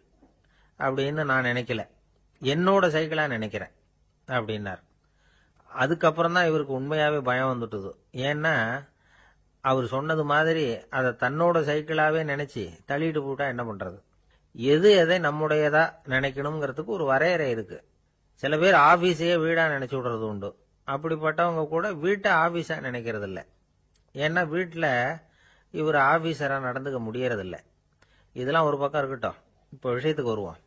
அப்படின்னு நான் நினைக்கல, என்னோட சைக்கிளாக நினைக்கிறேன் அப்படின்னார். அதுக்கப்புறம் தான் இவருக்கு உண்மையாகவே பயம் வந்துட்டுது. ஏன்னா அவர் சொன்னது மாதிரி அதை தன்னோட சைக்கிளாகவே நினச்சி தள்ளிட்டு போட்டா என்ன பண்ணுறது. எது எதை நம்முடையதா நினைக்கணுங்கிறதுக்கு ஒரு வரையறை இருக்கு. சில பேர் ஆஃபீஸையே வீடாக நினச்சி விடுறது உண்டு. அப்படிப்பட்டவங்க கூட வீட்டை ஆஃபீஸாக நினைக்கிறது இல்லை. ஏன்னா வீட்டில் இவர் ஆஃபீஸராக நடந்துக்க முடியறதில்லை. இதெல்லாம் ஒரு பக்கம் இருக்கட்டும், இப்போ விஷயத்துக்கு வருவோம்.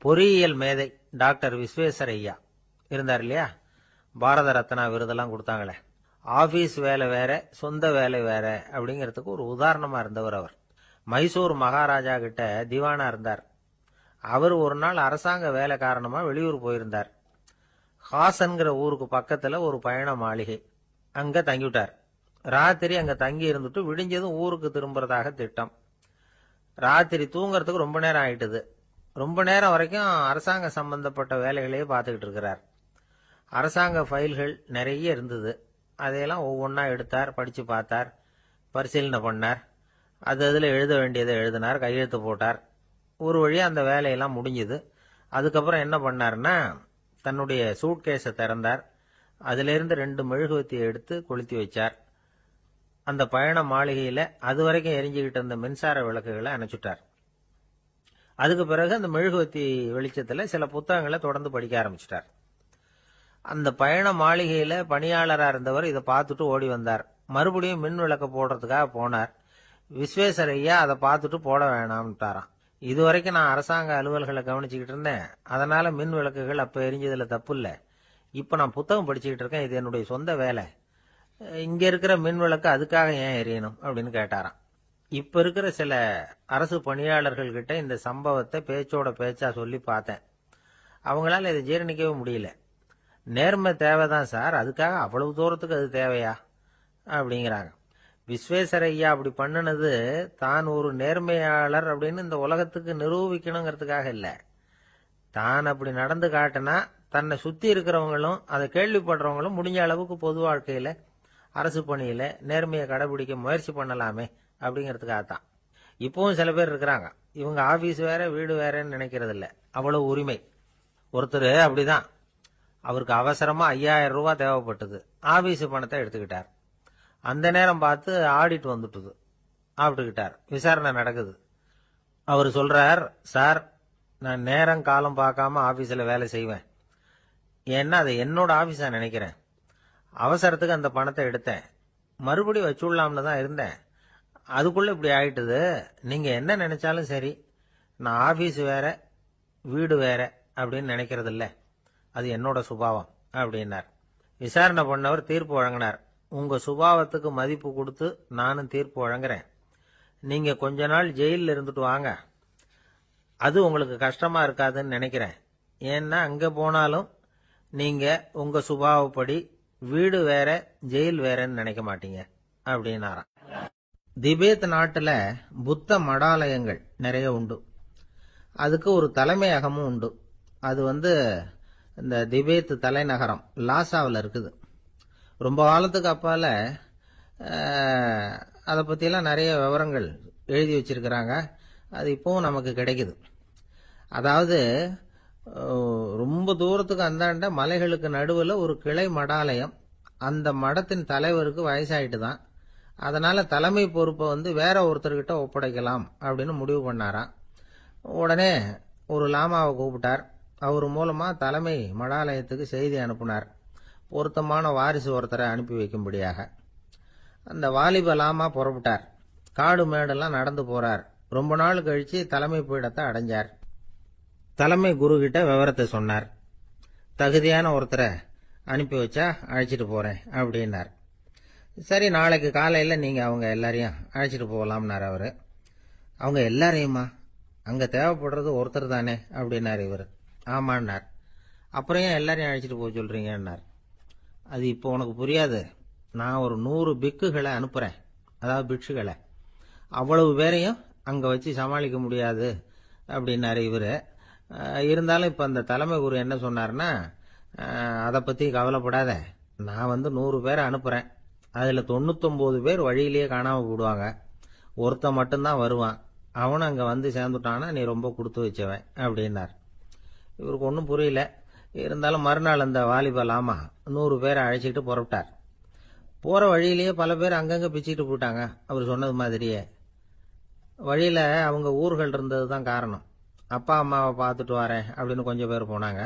பொறியியல் மேதை டாக்டர் விஸ்வேஸ்வரய்யா இருந்தார் இல்லையா, பாரத ரத்னா விருதெல்லாம் கொடுத்தாங்களே. ஆஃபீஸ் வேலை வேற, சொந்த வேலை வேற அப்படிங்கிறதுக்கு ஒரு உதாரணமாக இருந்தவர் அவர். மைசூர் மகாராஜா கிட்ட திவானா இருந்தார். அவர் ஒரு நாள் அரசாங்க வேலை காரணமாக வெளியூர் போயிருந்தார். ஹாசன்கிற ஊருக்கு பக்கத்தில் ஒரு பயண மாளிகை, அங்கே தங்கிவிட்டார். ராத்திரி அங்கே தங்கி இருந்துட்டு விடிஞ்சதும் ஊருக்கு திரும்புறதாக திட்டம். ராத்திரி தூங்குறதுக்கு ரொம்ப நேரம் ஆயிட்டுது. ரொம்ப நேரம் வரைக்கும் அரசாங்க சம்பந்தப்பட்ட வேலைகளையே பார்த்துக்கிட்டு இருக்கிறார். அரசாங்க ஃபைல்கள் நிறைய இருந்தது. அதையெல்லாம் ஒவ்வொன்றா எடுத்தார், படித்து பார்த்தார், பரிசீலனை பண்ணார். அதில் எழுத வேண்டியதை எழுதினார், கையெழுத்து போட்டார். ஒரு வழியாக அந்த வேலையெல்லாம் முடிஞ்சுது. அதுக்கப்புறம் என்ன பண்ணார்னா, தன்னுடைய சூட்கேஸை திறந்தார். அதிலிருந்து 2 மெழுகுவத்தியை எடுத்து கொளுத்தி வச்சார். அந்த பயண மாளிகையில் அது வரைக்கும் எரிஞ்சுக்கிட்டு இருந்த மின்சார விளக்குகளை அணைச்சுட்டார். அதுக்கு பிறகு அந்த மெழுகுவத்தி வெளிச்சத்தில் சில புத்தகங்களை தொடர்ந்து படிக்க ஆரம்பிச்சிட்டார். அந்த பயண மாளிகையில் பணியாளராக இருந்தவர் இதை பார்த்துட்டு ஓடி வந்தார். மறுபடியும் மின் விளக்க போடுறதுக்காக போனார். விஸ்வேஸ்வரய்யா அதை பார்த்துட்டு போட வேணாம்ட்டாராம். இதுவரைக்கும் நான் அரசாங்க அலுவல்களை கவனிச்சுக்கிட்டு இருந்தேன், அதனால மின் விளக்குகள் அப்போ எரிஞ்சதில் தப்பு இல்லை. இப்போ நான் புத்தகம் படிச்சுக்கிட்டு இருக்கேன், இது என்னுடைய சொந்த வேலை, இங்கே இருக்கிற மின் விளக்கு அதுக்காக ஏன் எரியணும் அப்படின்னு கேட்டாராம். இப்போ இருக்கிற சில அரசு பணியாளர்கள் கிட்ட இந்த சம்பவத்தை பேச்சோட பேச்சா சொல்லி பார்த்தேன். அவங்களால இதை ஜீரணிக்கவே முடியல. நேர்மை தேவைதான் சார், அதுக்காக அவ்வளவு தூரத்துக்கு அது தேவையா அப்படிங்கிறாங்க. விஸ்வேஸ்வரய்யா அப்படி பண்ணினது தான் ஒரு நேர்மையாளர் அப்படின்னு இந்த உலகத்துக்கு நிரூபிக்கணுங்கிறதுக்காக இல்லை. தான் அப்படி நடந்து காட்டினா தன்னை சுற்றி இருக்கிறவங்களும் அதை கேள்விப்படுறவங்களும் முடிஞ்ச அளவுக்கு பொது வாழ்க்கையில், அரசு பணியில் நேர்மையை கடைபிடிக்க முயற்சி பண்ணலாமே அப்படிங்கிறதுக்காகத்தான். இப்பவும் சில பேர் இருக்கிறாங்க, இவங்க ஆஃபீஸ் வேற வீடு வேறன்னு நினைக்கிறது இல்லை, அவ்வளவு உரிமை. ஒருத்தர் அப்படிதான், அவருக்கு அவசரமா 5000 ரூபாய் தேவைப்பட்டது. ஆபீஸ் பணத்தை எடுத்துக்கிட்டார். அந்த நேரம் பார்த்து ஆடிட் வந்துட்டுது. ஆப்பிட்டுக்கிட்டார். விசாரணை நடக்குது. அவர் சொல்றார், சார் நான் நேரம் காலம் பார்க்காம ஆபீஸில் வேலை செய்வேன், ஏன்னா அதை என்னோட ஆபீஸா நினைக்கிறேன். அவசரத்துக்கு அந்த பணத்தை எடுத்தேன், மறுபடியும் வச்சுடலாம்னு தான் இருந்தேன், அதுக்குள்ள இப்படி ஆயிட்டுது. நீங்க என்ன நினைச்சாலும் சரி, நான் ஆபீஸ் வேற வீடு வேற அப்படின்னு நினைக்கிறது இல்லை, அது என்னோட சுபாவம் அப்படின்னார். விசாரணை பண்ணவர் தீர்ப்பு வழங்கினார். உங்க சுபாவத்துக்கு மதிப்பு கொடுத்து நானும் தீர்ப்பு வழங்குறேன். நீங்க கொஞ்ச நாள் ஜெயிலில் இருந்துட்டு வாங்க, அது உங்களுக்கு கஷ்டமா இருக்காதுன்னு நினைக்கிறேன். ஏன்னா அங்க போனாலும் நீங்க உங்க சுபாவப்படி வீடு வேற ஜெயில் வேறன்னு நினைக்க மாட்டீங்க அப்படின்னாராம். திபேத் நாட்டுல புத்த மடாலயங்கள் நிறைய உண்டு. அதுக்கு ஒரு தலைமையகமும் உண்டு. அது இந்த திபேத் தலைநகரம் லாசாவில் இருக்குது. ரொம்ப காலத்துக்கு அப்பால அதை பற்றியெல்லாம் நிறைய விவரங்கள் எழுதி வச்சிருக்கிறாங்க. அது இப்பவும் நமக்கு கிடைக்குது. அதாவது ரொம்ப தூரத்துக்கு அந்தாண்ட மலைகளுக்கு நடுவில் ஒரு கிளை மடாலயம். அந்த மடத்தின் தலைவருக்கு வயசாயிட்டு தான். அதனால தலைமை பொறுப்பை வேற ஒருத்தர்கிட்ட ஒப்படைக்கலாம் அப்படின்னு முடிவு பண்ணாராம். உடனே ஒரு லாமாவை கூப்பிட்டார். அவர் மூலமா தலைமை மடாலயத்துக்கு செய்தி அனுப்புனார், பொருத்தமான வாரிசு ஒருத்தரை அனுப்பி வைக்கும்படியாக. அந்த வாலிப லாமா புறப்பட்டார். காடு மேடெல்லாம் நடந்து போறார். ரொம்ப நாள் கழிச்சு தலைமை பீடத்தை அடைஞ்சார். தலைமை குரு கிட்ட விவரத்தை சொன்னார். தகுதியான ஒருத்தரை அனுப்பி வச்சா அழைச்சிட்டு போறேன் அப்படின்னார். சரி, நாளைக்கு காலையில் நீங்க அவங்க எல்லாரையும் அழைச்சிட்டு போகலாம்னார் அவரு. அவங்க எல்லாரையுமா? அங்க தேவைப்படுறது ஒருத்தர் தானே அப்படின்னார் இவர். ஆமான்னார். அப்புறம் ஏன் எல்லாரையும் அழைச்சிட்டு போக சொல்றீங்கன்னார். அது இப்போ உனக்கு புரியாது. நான் ஒரு 100 பிக்குகளை அனுப்புறேன், அதாவது பிட்சுகளை. அவ்வளவு பேரையும் அங்க வச்சு சமாளிக்க முடியாது அப்படின்னாரு இவரு. இருந்தாலும் இப்ப அந்த தலைமை குரு என்ன சொன்னார்னா, அதை பத்தி கவலைப்படாத, நான் 100 பேரை அனுப்புறேன். அதுல 99 பேர் வழியிலேயே காணாம போடுவாங்க, ஒருத்தன் மட்டும்தான் வருவான். அவனும் அங்க சேர்ந்துட்டானா நீ ரொம்ப கொடுத்து வச்சவன் அப்படின்னார். இவருக்கு ஒன்றும் புரியல. இருந்தாலும் மறுநாள் அந்த வாலிப லாமா 100 பேரை அழைச்சிட்டு புறப்பட்டார். போற வழியிலேயே பல பேர் அங்கங்க பிச்சுட்டு போயிட்டாங்க. அவர் சொன்னது மாதிரியே. வழியில அவங்க ஊர்கள் இருந்தது தான் காரணம். அப்பா அம்மாவை பார்த்துட்டு வரேன் அப்படின்னு கொஞ்சம் பேர் போனாங்க.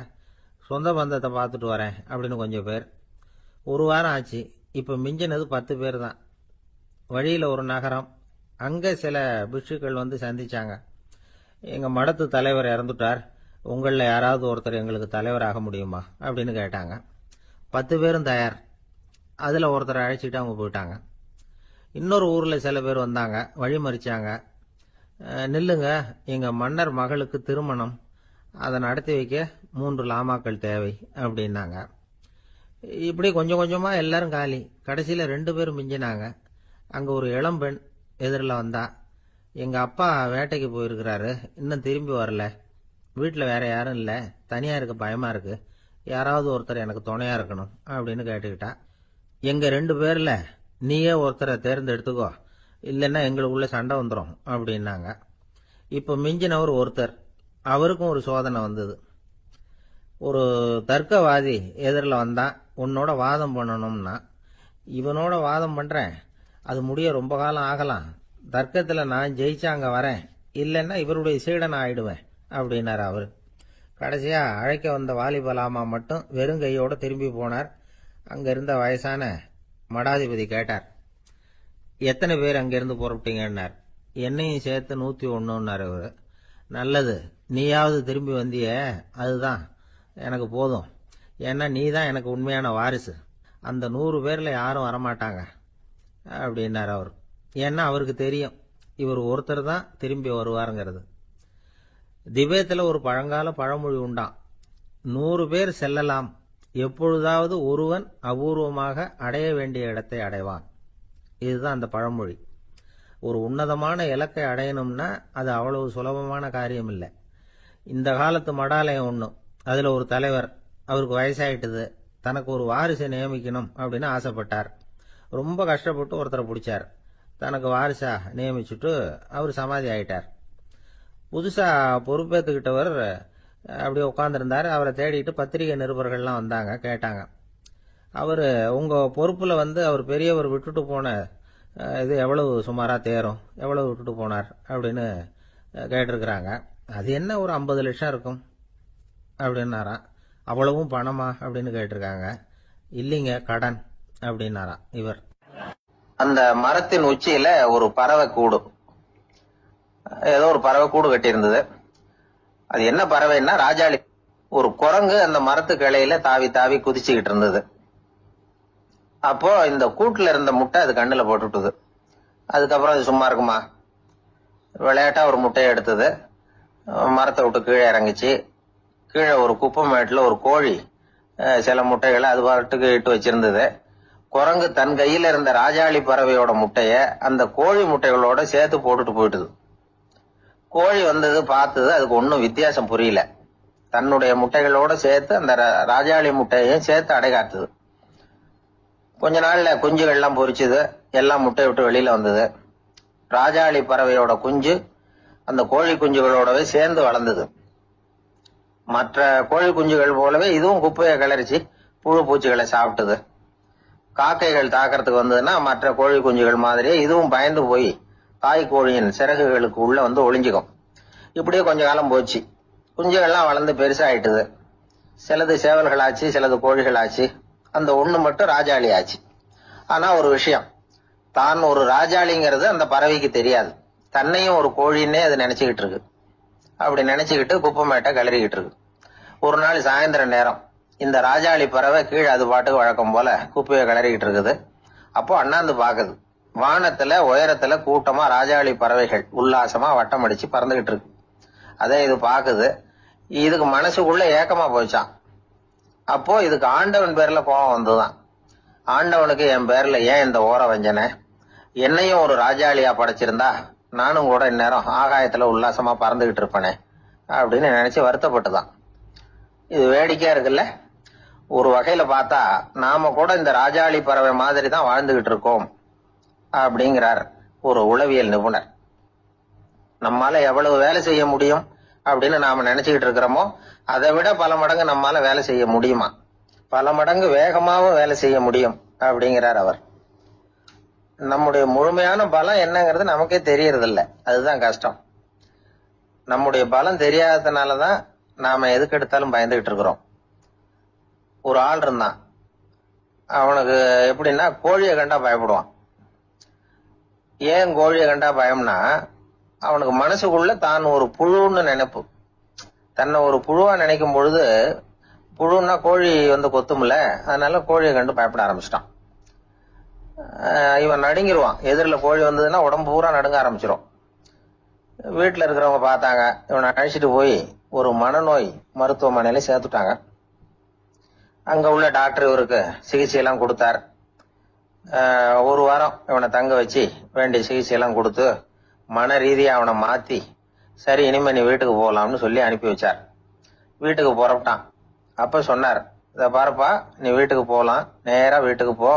சொந்த பந்தத்தை பார்த்துட்டு வரேன் அப்படின்னு கொஞ்சம் பேர். ஒரு வாரம் ஆச்சு. இப்ப மிஞ்சினது 10 பேர் தான். வழியில ஒரு நகரம். அங்க சில பிட்சுக்கள் சந்திச்சாங்க. எங்க மடத்து தலைவர் இறந்துட்டார், உங்கள யாராவது ஒருத்தர் எங்களுக்கு தலைவராக முடியுமா அப்படின்னு கேட்டாங்க. 10 பேரும் தயார். அதுல ஒருத்தரை அழைச்சிட்டு அவங்க போயிட்டாங்க. இன்னொரு ஊர்ல சில பேர் வந்தாங்க, வழி மறிச்சாங்க. நில்லுங்க, எங்க மன்னர் மகளுக்கு திருமணம், அதை நடத்தி வைக்க 3 லாமாக்கள் தேவை அப்படின்னாங்க. இப்படி கொஞ்சம் கொஞ்சமா எல்லாரும் காலி. கடைசியில 2 பேரும் மிஞ்சினாங்க. அங்க ஒரு இளம்பெண் எதிரில் வந்தா. எங்க அப்பா வேட்டைக்கு போயிருக்கிறாரு, இன்னும் திரும்பி வரல. வீட்டுல வேற யாரும் இல்ல, தனியா இருக்க பயமா இருக்கு, யாராவது ஒருத்தர் எனக்கு துணையா இருக்கணும் அப்படின்னு கேட்டுக்கிட்டா. எங்க 2 பேர்ல நீயே ஒருத்தரை தேர்ந்தெடுத்துக்கோ, இல்லைன்னா எங்களுக்குள்ள சண்டை வந்துடும் அப்படின்னாங்க. இப்ப மிஞ்சினவர் ஒருத்தர். அவருக்கும் ஒரு சோதனை வந்தது. ஒரு தர்க்கவாதி எதிரில் வந்தா, உன்னோட வாதம் பண்ணணும்னா. இவனோட வாதம் பண்றேன், அது முடிய ரொம்ப காலம் ஆகலாம். தர்க்கத்துல நான் ஜெயிச்சா அங்க வரேன், இல்லைன்னா இவருடைய சீடனை ஆயிடுவேன் அப்படின்னார் அவரு. கடைசியா அழைக்க வந்த வாலிப லாமா மட்டும் வெறும் கையோட திரும்பி போனார். அங்க இருந்த வயசான மடாதிபதி கேட்டார், எத்தனை பேர் அங்கிருந்து புறப்பட்டீங்கன்னார். என்னையும் சேர்த்து 101ன்னார் அவரு. நல்லது, நீயாவது திரும்பி வந்திய, அதுதான் எனக்கு போதும். ஏன்னா நீ தான் எனக்கு உண்மையான வாரிசு. அந்த 100 பேர்ல யாரும் வரமாட்டாங்க அப்படின்னார் அவர். ஏன்னா அவருக்கு தெரியும் இவர் ஒருத்தர் தான் திரும்பி வருவாருங்கிறது. திபேத்துல ஒரு பழங்கால பழமொழி உண்டாம், 100 பேர் செல்லலாம், எப்பொழுதாவது ஒருவன் அபூர்வமாக அடைய வேண்டிய இடத்தை அடைவான். இதுதான் அந்த பழமொழி. ஒரு உன்னதமான இலக்கை அடையணும்னா அது அவ்வளவு சுலபமான காரியம் இல்லை. இந்த காலத்து மடாலயம் ஒண்ணும், அதுல ஒரு தலைவர், அவருக்கு வயசாயிட்டுது, தனக்கு ஒரு வாரிசை நியமிக்கணும் அப்படின்னு ஆசைப்பட்டார். ரொம்ப கஷ்டப்பட்டு ஒருத்தரை பிடிச்சார். தனக்கு வாரிசா நியமிச்சுட்டு அவர் சமாதி ஆயிட்டார். புதுசா பொறுப்பேற்றுக்கிட்டவர் அப்படியே உட்கார்ந்துருந்தார். அவரை தேடிட்டு பத்திரிகை நிருபர்கள்லாம் வந்தாங்க, கேட்டாங்க. அவரு உங்க பொறுப்புல அவர் பெரியவர் விட்டுட்டு போன இது எவ்வளவு சுமாரா தேரும், எவ்வளவு விட்டுட்டு போனார் அப்படின்னு கேட்டிருக்கிறாங்க. அது என்ன ஒரு 50 லட்சம் இருக்கும் அப்படின்னாராம். அவ்வளவும் பணமா அப்படின்னு கேட்டிருக்காங்க. இல்லைங்க, கடன் அப்படின்னாராம் இவர். அந்த மரத்தின் உச்சியில ஒரு பறவை கூடு, ஏதோ ஒரு பறவை கூடு கட்டி இருந்தது. அது என்ன பறவைன்னா ராஜாளி. ஒரு குரங்கு அந்த மரத்து கிளையில தாவி தாவி குதிச்சுக்கிட்டு இருந்தது. அப்போ இந்த கூட்டுல இருந்த முட்டை அது கண்ணுல போட்டுட்டுது. அதுக்கப்புறம் அது சும்மா இருக்குமா, விளையாட்டா ஒரு முட்டையை எடுத்தது, மரத்தை விட்டு கீழே இறங்கிச்சு. கீழே ஒரு குப்பை மேட்டுல ஒரு கோழி சில முட்டைகளை அது பாட்டுக்கு இட்டு வச்சிருந்தது. குரங்கு தன் கையில இருந்த ராஜாளி பறவையோட முட்டைய அந்த கோழி முட்டைகளோட சேர்த்து போட்டுட்டு போயிட்டுது. கோழி வந்தது, பார்த்தது, அதுக்கு ஒன்னும் வித்தியாசம் புரியல. தன்னுடைய முட்டைகளோட சேர்த்து அந்த ராஜாளி முட்டையையும் சேர்த்து அடைகாத்துது. கொஞ்ச நாள்ல குஞ்சுகள் எல்லாம் பொரிச்சுது, எல்லாம் முட்டை விட்டு வெளியில வந்தது. ராஜாளி பறவையோட குஞ்சு அந்த கோழி குஞ்சுகளோடவே சேர்ந்து வளர்ந்தது. மற்ற கோழி குஞ்சுகள் போலவே இதுவும் குப்பையை கிளறிச்சு புழு பூச்சிகளை சாப்பிட்டது. காக்கைகள் தாக்கிறதுக்கு வந்ததுன்னா மற்ற கோழி குஞ்சுகள் மாதிரியே இதுவும் பயந்து போய் தாய் கோழியின் சிறகுகளுக்கு உள்ள வந்து ஒளிஞ்சுக்கும். இப்படியே கொஞ்ச காலம் போச்சு. குஞ்சுகள்லாம் வளர்ந்து பெருசாயிட்டுது. சிலது சேவல்கள் ஆச்சு, சிலது கோழிகள் ஆச்சு. அந்த ஒண்ணு மட்டும் ராஜாளி ஆச்சு. ஆனா ஒரு விஷயம், தான் ஒரு ராஜாளிங்கிறது அந்த பறவைக்கு தெரியாது. தன்னையும் ஒரு கோழின்னே அது நினைச்சுக்கிட்டு இருக்கு. அப்படி நினைச்சுக்கிட்டு குப்பை மேட்டை கிளறிக்கிட்டு இருக்கு. ஒரு நாள் சாயந்தர நேரம் இந்த ராஜாளி பறவை கீழே அது பாட்டுக்கு வழக்கம் போல குப்பையை கிளறிக்கிட்டு இருக்குது. அப்போ அண்ணாந்து பாக்குது. வானத்துல உயரத்துல கூட்டமா ராஜாளி பறவைகள் உல்லாசமா வட்டம் அடிச்சு பறந்துகிட்டு இருக்கு. அதே இது பாக்குது. இதுக்கு மனசுக்குள்ள ஏக்கமா போச்சான். அப்போ இதுக்கு ஆண்டவன் பேர்ல கோபம் வந்துதான். ஆண்டவனுக்கு என் பேர்ல ஏன் இந்த ஓர வஞ்சனை? என்னையும் ஒரு ராஜாளியா படைச்சிருந்தா நானும் கூட இந்நேரம் ஆகாயத்துல உல்லாசமா பறந்துகிட்டு இருப்பேனே அப்படின்னு நினைச்சு வருத்தப்பட்டுதான். இது வேடிக்கையா இருக்குல்ல? ஒரு வகையில பார்த்தா நாம கூட இந்த ராஜாளி பறவை மாதிரி தான் வாழ்ந்துகிட்டு இருக்கோம் அப்படிங்கிறார் ஒரு உளவியல் நிபுணர். நம்மால எவ்வளவு வேலை செய்ய முடியும் அப்படின்னு நாம நினைச்சுக்கிட்டு இருக்கிறோமோ அதை விட பல மடங்கு நம்மால வேலை செய்ய முடியுமா, பல மடங்கு வேகமாவும் வேலை செய்ய முடியும் அப்படிங்கிறார் அவர். நம்முடைய முழுமையான பலம் என்னங்கிறது நமக்கே தெரியறது இல்ல. அதுதான் கஷ்டம். நம்முடைய பலம் தெரியாததுனாலதான் நாம எதுக்கு எடுத்தாலும் பயந்துகிட்டு இருக்கிறோம். ஒரு ஆள் இருந்தான். அவனுக்கு எப்படின்னா கோழியை கண்டா பயப்படுவான். ஏன் கோழியை கண்டா பயம்னா, அவனுக்கு மனசுக்குள்ள தான் ஒரு புழுன்னு நினைப்பு. தன்னை ஒரு புழுவா நினைக்கும் பொழுது, புழுன்னா கோழி வந்து கொத்தும்ல, அதனால கோழியை கண்டு பயப்பட ஆரம்பிச்சிட்டான். இவன் நடுங்கிருவான். எதிரில் கோழி வந்ததுன்னா உடம்பு பூரா நடுங்க ஆரம்பிச்சிடும். வீட்டுல இருக்கிறவங்க பார்த்தாங்க. இவனை அழைச்சிட்டு போய் ஒரு மனநோய் மருத்துவமனையில சேர்த்துட்டாங்க. அங்க உள்ள டாக்டர் இவருக்கு சிகிச்சை எல்லாம் கொடுத்தார். ஒரு வாரம் இவனை தங்க வச்சு வேண்டிய சிகிச்சை எல்லாம் கொடுத்து மன ரீதியா அவனை மாத்தி, சரி இனிமே நீ வீட்டுக்கு போகலாம்னு சொல்லி அனுப்பி வச்சார். வீட்டுக்கு புறப்பட்டான். அப்ப சொன்னார், இத பாருப்பா, நீ வீட்டுக்கு போகலாம், நேரா வீட்டுக்கு போ,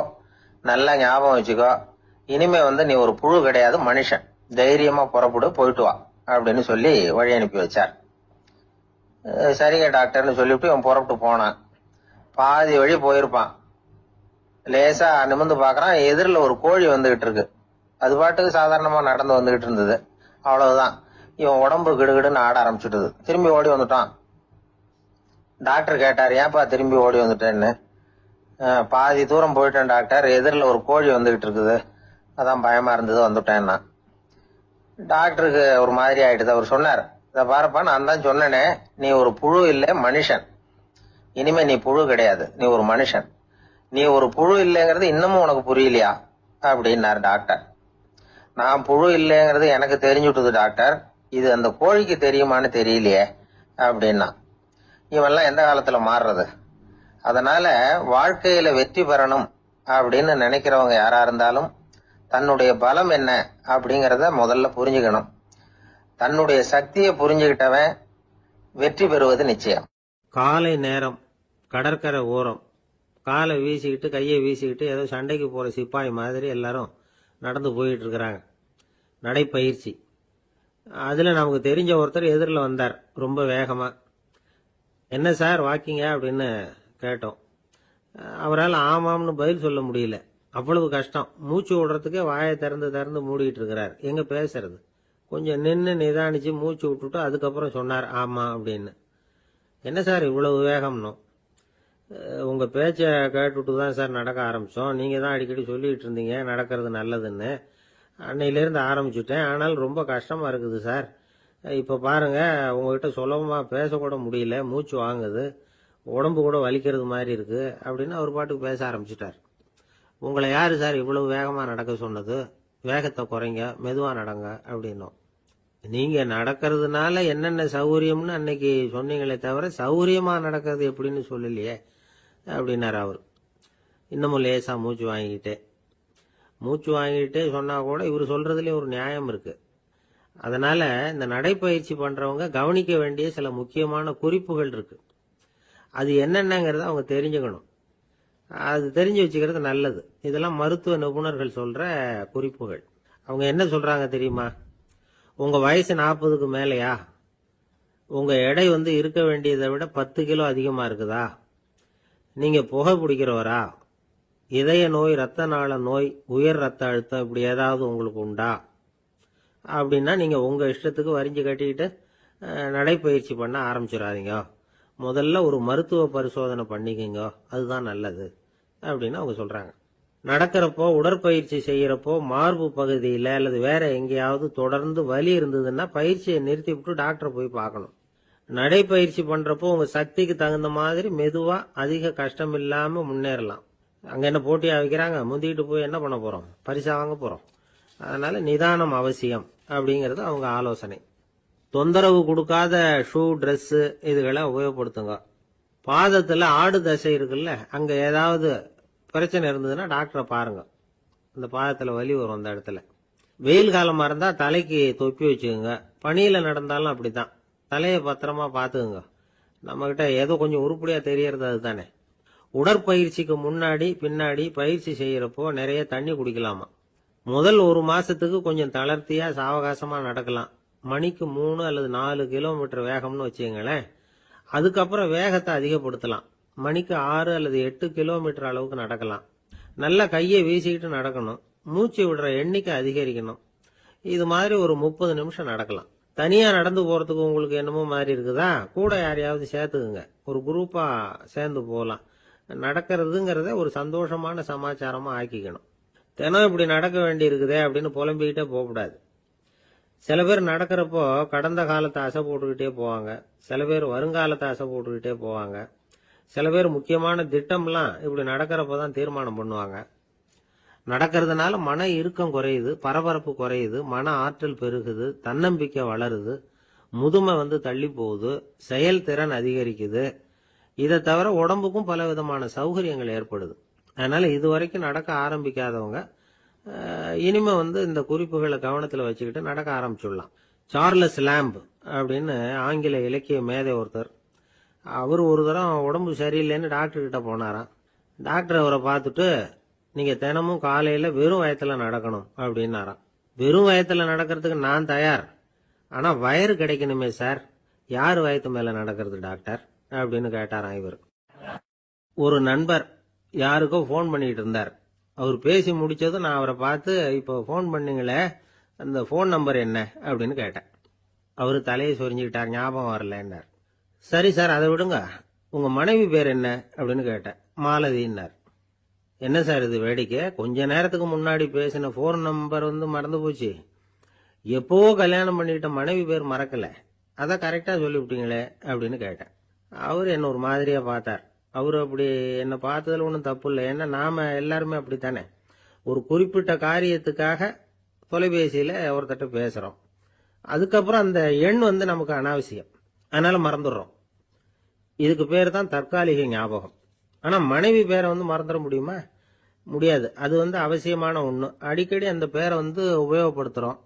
நல்லா ஞாபகம் வச்சுக்கோ, இனிமே வந்து நீ ஒரு புழு கிடையாது, மனுஷன், தைரியமா புறப்படு, போயிட்டு வா அப்படின்னு சொல்லி வழி அனுப்பி வச்சார். சரிங்க டாக்டர்னு சொல்லிவிட்டு இவன் புறப்பட்டு போனான். பாதி வழி போயிருப்பான். லேசா நிமிர்ந்து பாக்குறான், எதிரில் ஒரு கோழி வந்துகிட்டு இருக்கு. அது பாட்டுக்கு சாதாரணமா நடந்து வந்துகிட்டு இருந்தது. அவ்வளவுதான், இவன் உடம்பு கிடுகிடுன்னு ஆட ஆரம்பிச்சுட்டது. திரும்பி ஓடி வந்துட்டான். டாக்டர் கேட்டார், ஏன்பா திரும்பி ஓடி வந்துட்டேன்னு. பாதி தூரம் போயிட்டேன் டாக்டர், எதிரில் ஒரு கோழி வந்துகிட்டு இருக்குது, அதான் பயமா இருந்தது வந்துட்டேன்னா. டாக்டருக்கு ஒரு மாதிரி ஆயிடுது. அவர் சொன்னார், இத பாருப்பா, நான் தான் சொன்னேனே, நீ ஒரு புழு இல்ல, மனுஷன். இனிமே நீ புழு கிடையாது, நீ ஒரு மனுஷன். நீ ஒரு புழு இல்லைங்கிறது இன்னமும் உனக்கு புரியலையா அப்படின்னாரு டாக்டர். நான் புழு இல்லைங்கிறது எனக்கு தெரிஞ்சுட்டுது டாக்டர், இது அந்த கோழிக்கு தெரியுமான்னு தெரியலையே அப்படின்னா. இவெல்லாம் எந்த காலத்துல மாறுறது? அதனால வாழ்க்கையில வெற்றி பெறணும் அப்படின்னு நினைக்கிறவங்க யாரா இருந்தாலும் தன்னுடைய பலம் என்ன அப்படிங்கறத முதல்ல புரிஞ்சுக்கணும். தன்னுடைய சக்தியை புரிஞ்சுக்கிட்டவன் வெற்றி பெறுவது நிச்சயம். காலை நேரம், கடற்கரை ஓரம், காலை வீசிக்கிட்டு கையை வீசிக்கிட்டு ஏதோ சண்டைக்கு போற சிப்பாய் மாதிரி எல்லாரும் நடந்து போயிட்டு இருக்கிறாங்க. நடைப்பயிற்சி. அதுல நமக்கு தெரிஞ்ச ஒருத்தர் எதிரில் வந்தார் ரொம்ப வேகமா. என்ன சார் வாக்கிங்க அப்படின்னு கேட்டோம். அவரால் ஆமாம்னு பதில் சொல்ல முடியல. அவ்வளவு கஷ்டம். மூச்சு விடுறதுக்கே வாயை திறந்து திறந்து மூடிட்டு இருக்கிறார். எங்க பேசுறது? கொஞ்சம் நின்று நிதானிச்சு மூச்சு விட்டுட்டு அதுக்கப்புறம் சொன்னார் ஆமா அப்படின்னு. என்ன சார் இவ்வளவு வேகம்னு? உங்க பேச்ச கேட்டுட்டு தான் சார் நடக்க ஆரம்பிச்சோம். நீங்க தான் அடிக்கடி சொல்லிட்டு இருந்தீங்க நடக்கிறது நல்லதுன்னு. அன்னையிலேருந்து ஆரம்பிச்சுட்டேன். ஆனால் ரொம்ப கஷ்டமா இருக்குது சார். இப்ப பாருங்க, உங்ககிட்ட சுலபமா பேசக்கூட முடியல, மூச்சு வாங்குது, உடம்பு கூட வலிக்கிறது மாதிரி இருக்கு அப்படின்னு அவர் பாட்டுக்கு பேச ஆரம்பிச்சுட்டார். உங்களை யாரு சார் இவ்வளவு வேகமா நடக்க சொன்னது? வேகத்தை குறைங்க, மெதுவா நடங்க அப்படின்னோம். நீங்க நடக்கிறதுனால என்னென்ன சௌகரியம்னு அன்னைக்கு சொன்னீங்களே தவிர சௌகரியமா நடக்கிறது எப்படின்னு சொல்லலையே அப்படின்னாரு அவர். இன்னமும் லேசா மூச்சு வாங்கிட்டே சொன்னா கூட இவர் சொல்றதுலயும் ஒரு நியாயம் இருக்கு. அதனால இந்த நடைப்பயிற்சி பண்றவங்க கவனிக்க வேண்டிய சில முக்கியமான குறிப்புகள் இருக்கு. அது என்னென்னங்கிறத அவங்க தெரிஞ்சுக்கணும். அது தெரிஞ்சு வச்சுக்கிறது நல்லது. இதெல்லாம் மருத்துவ நிபுணர்கள் சொல்ற குறிப்புகள். அவங்க என்ன சொல்றாங்க தெரியுமா? உங்க வயசு 40க்கு மேலையா? உங்க எடை இருக்க வேண்டியதை விட 10 கிலோ அதிகமா இருக்குதா? நீங்க புகை பிடிக்கிறவரா? இதய நோய், ரத்த நாள நோய், உயர் ரத்த அழுத்தம் இப்படி ஏதாவது உங்களுக்கு உண்டா? அப்படின்னா நீங்க உங்க இஷ்டத்துக்கு வரிஞ்சு கட்டிக்கிட்டு நடைப்பயிற்சி பண்ண ஆரம்பிச்சிடாதீங்க. முதல்ல ஒரு மருத்துவ பரிசோதனை பண்ணிக்கங்க, அதுதான் நல்லது அப்படின்னு அவங்க சொல்றாங்க. நடக்கிறப்போ, உடற்பயிற்சி செய்யறப்போ மார்பு பகுதியில அல்லது வேற எங்கேயாவது தொடர்ந்து வலி இருந்ததுன்னா பயிற்சியை நிறுத்தி விட்டு டாக்டரை போய் பார்க்கணும். நடைப்பயிற்சி பண்றப்போ உங்க சக்திக்கு தகுந்த மாதிரி மெதுவா அதிக கஷ்டம் இல்லாம முன்னேறலாம். அங்க என்ன போட்டியா வைக்கிறாங்க? முந்திக்கிட்டு போய் என்ன பண்ண போறோம்? பரிசா வாங்க போறோம். அதனால நிதானம் அவசியம் அப்படிங்கறது அவங்க ஆலோசனை. தொந்தரவு கொடுக்காத ஷூ, ட்ரெஸ் இதுகளை உபயோகப்படுத்துங்க. பாதத்துல ஆடு தசை இருக்குல்ல, அங்க ஏதாவது பிரச்சனை இருந்ததுன்னா டாக்டரை பாருங்க. இந்த பாதத்துல வலி வரும் அந்த இடத்துல. வெயில் காலமா இருந்தா தலைக்கு தொப்பி வச்சுக்கோங்க. பனியில நடந்தாலும் அப்படித்தான். தலையை பத்திரமா பாத்துக்குங்க. நம்ம கிட்ட ஏதோ கொஞ்சம் உருப்படியா தெரியறது அதுதானே. உடற்பயிற்சிக்கு முன்னாடி பின்னாடி பயிற்சி செய்யறப்போ நிறைய தண்ணி குடிக்கலாமா. முதல் 1 மாசத்துக்கு கொஞ்சம் தளர்த்தியா சாவகாசமா நடக்கலாம். மணிக்கு 3 அல்லது 4 கிலோமீட்டர் வேகம்னு வச்சுங்களேன். அதுக்கப்புறம் வேகத்தை அதிகப்படுத்தலாம். மணிக்கு 6 அல்லது 8 கிலோமீட்டர் அளவுக்கு நடக்கலாம். நல்லா கையை வீசிக்கிட்டு நடக்கணும். மூச்சு விடுற எண்ணிக்கை அதிகரிக்கணும். இது மாதிரி ஒரு 30 நிமிஷம் நடக்கலாம். தனியா நடந்து போறதுக்கு உங்களுக்கு என்னமோ மாதிரி இருக்குதா? கூட யாரையாவது சேர்த்துக்குங்க. ஒரு குரூப்பா சேர்ந்து போகலாம். நடக்கிறதுங்கிறத ஒரு சந்தோஷமான சமாச்சாரமா ஆக்கிக்கணும். தினம் இப்படி நடக்க வேண்டி இருக்குதே அப்படின்னு புலம்பிக்கிட்டே போகக்கூடாது. சில பேர் நடக்கிறப்போ கடந்த காலத்தை அசை போட்டுக்கிட்டே போவாங்க. சில பேர் வருங்காலத்தை அசை போட்டுக்கிட்டே போவாங்க. சில பேர் முக்கியமான திட்டம்லாம் இப்படி நடக்கிறப்பதான் தீர்மானம் பண்ணுவாங்க. நடக்கிறதுனால மன இறுக்கம் குறையுது, பரபரப்பு குறையுது, மன ஆற்றல் பெருகுது, தன்னம்பிக்கை வளருது, முதுமை தள்ளி போகுது, செயல்திறன் அதிகரிக்குது. இதை தவிர உடம்புக்கும் பல விதமான சௌகரியங்கள் ஏற்படுது. அதனால இதுவரைக்கும் நடக்க ஆரம்பிக்காதவங்க இனிமே இந்த குறிப்புகளை கவனத்துல வச்சுக்கிட்டு நடக்க ஆரம்பிச்சுடலாம். சார்லஸ் லேம்ப் அப்படின்னு ஆங்கில இலக்கிய மேதை ஒருத்தர், அவர் ஒரு தரம் உடம்பு சரியில்லைன்னு டாக்டர் கிட்ட போனாராம். டாக்டர் அவரை பார்த்துட்டு, நீங்க தினமும் காலையில வெறும் வயத்துல நடக்கணும் அப்படின்னாராம். வெறும் வயத்துல நடக்கிறதுக்கு நான் தயார், ஆனா வயிறு கிடைக்கணுமே சார். யார் வயத்து மேல நடக்கிறது டாக்டர் அப்படின்னு கேட்டாராம் இவர். ஒரு நண்பர் யாருக்கோ போன் பண்ணிட்டு இருந்தார். அவர் பேசி முடிச்சதும் நான் அவரை பார்த்து, இப்போ போன் பண்ணீங்களே அந்த போன் நம்பர் என்ன அப்படின்னு கேட்டேன். அவரு தலையை சொரிஞ்சுக்கிட்டார். ஞாபகம் வரலன்னார். சரி சார், அதை விடுங்க, உங்க மனைவி பேர் என்ன அப்படின்னு கேட்டேன். மாலதின்னார். என்ன சார் இது வேடிக்கை? கொஞ்ச நேரத்துக்கு முன்னாடி பேசின போன் நம்பர் மறந்து போச்சு. எப்பவோ கல்யாணம் பண்ணிக்கிட்ட மனைவி பேர் மறக்கல, அத கரெக்டா சொல்லிவிட்டீங்களே அப்படின்னு கேட்டேன். அவரு என்ன ஒரு மாதிரியா பார்த்தார். அவரு அப்படி என்ன பார்த்ததுல ஒன்றும் தப்பு இல்லை. ஏன்னா நாம எல்லாருமே அப்படித்தானே. ஒரு குறிப்பிட்ட காரியத்துக்காக தொலைபேசியில ஒருத்தட்ட பேசுறோம். அதுக்கப்புறம் அந்த எண் நமக்கு அனாவசியம், அதனால மறந்துடுறோம். இதுக்கு பேர் தான் தற்காலிக ஞாபகம். ஆனா மனைவி பேரை மறந்துட முடியுமா? முடியாது. அது அவசியமான ஒண்ணு. அடிக்கடி அந்த பேரை உபயோகப்படுத்துறோம்.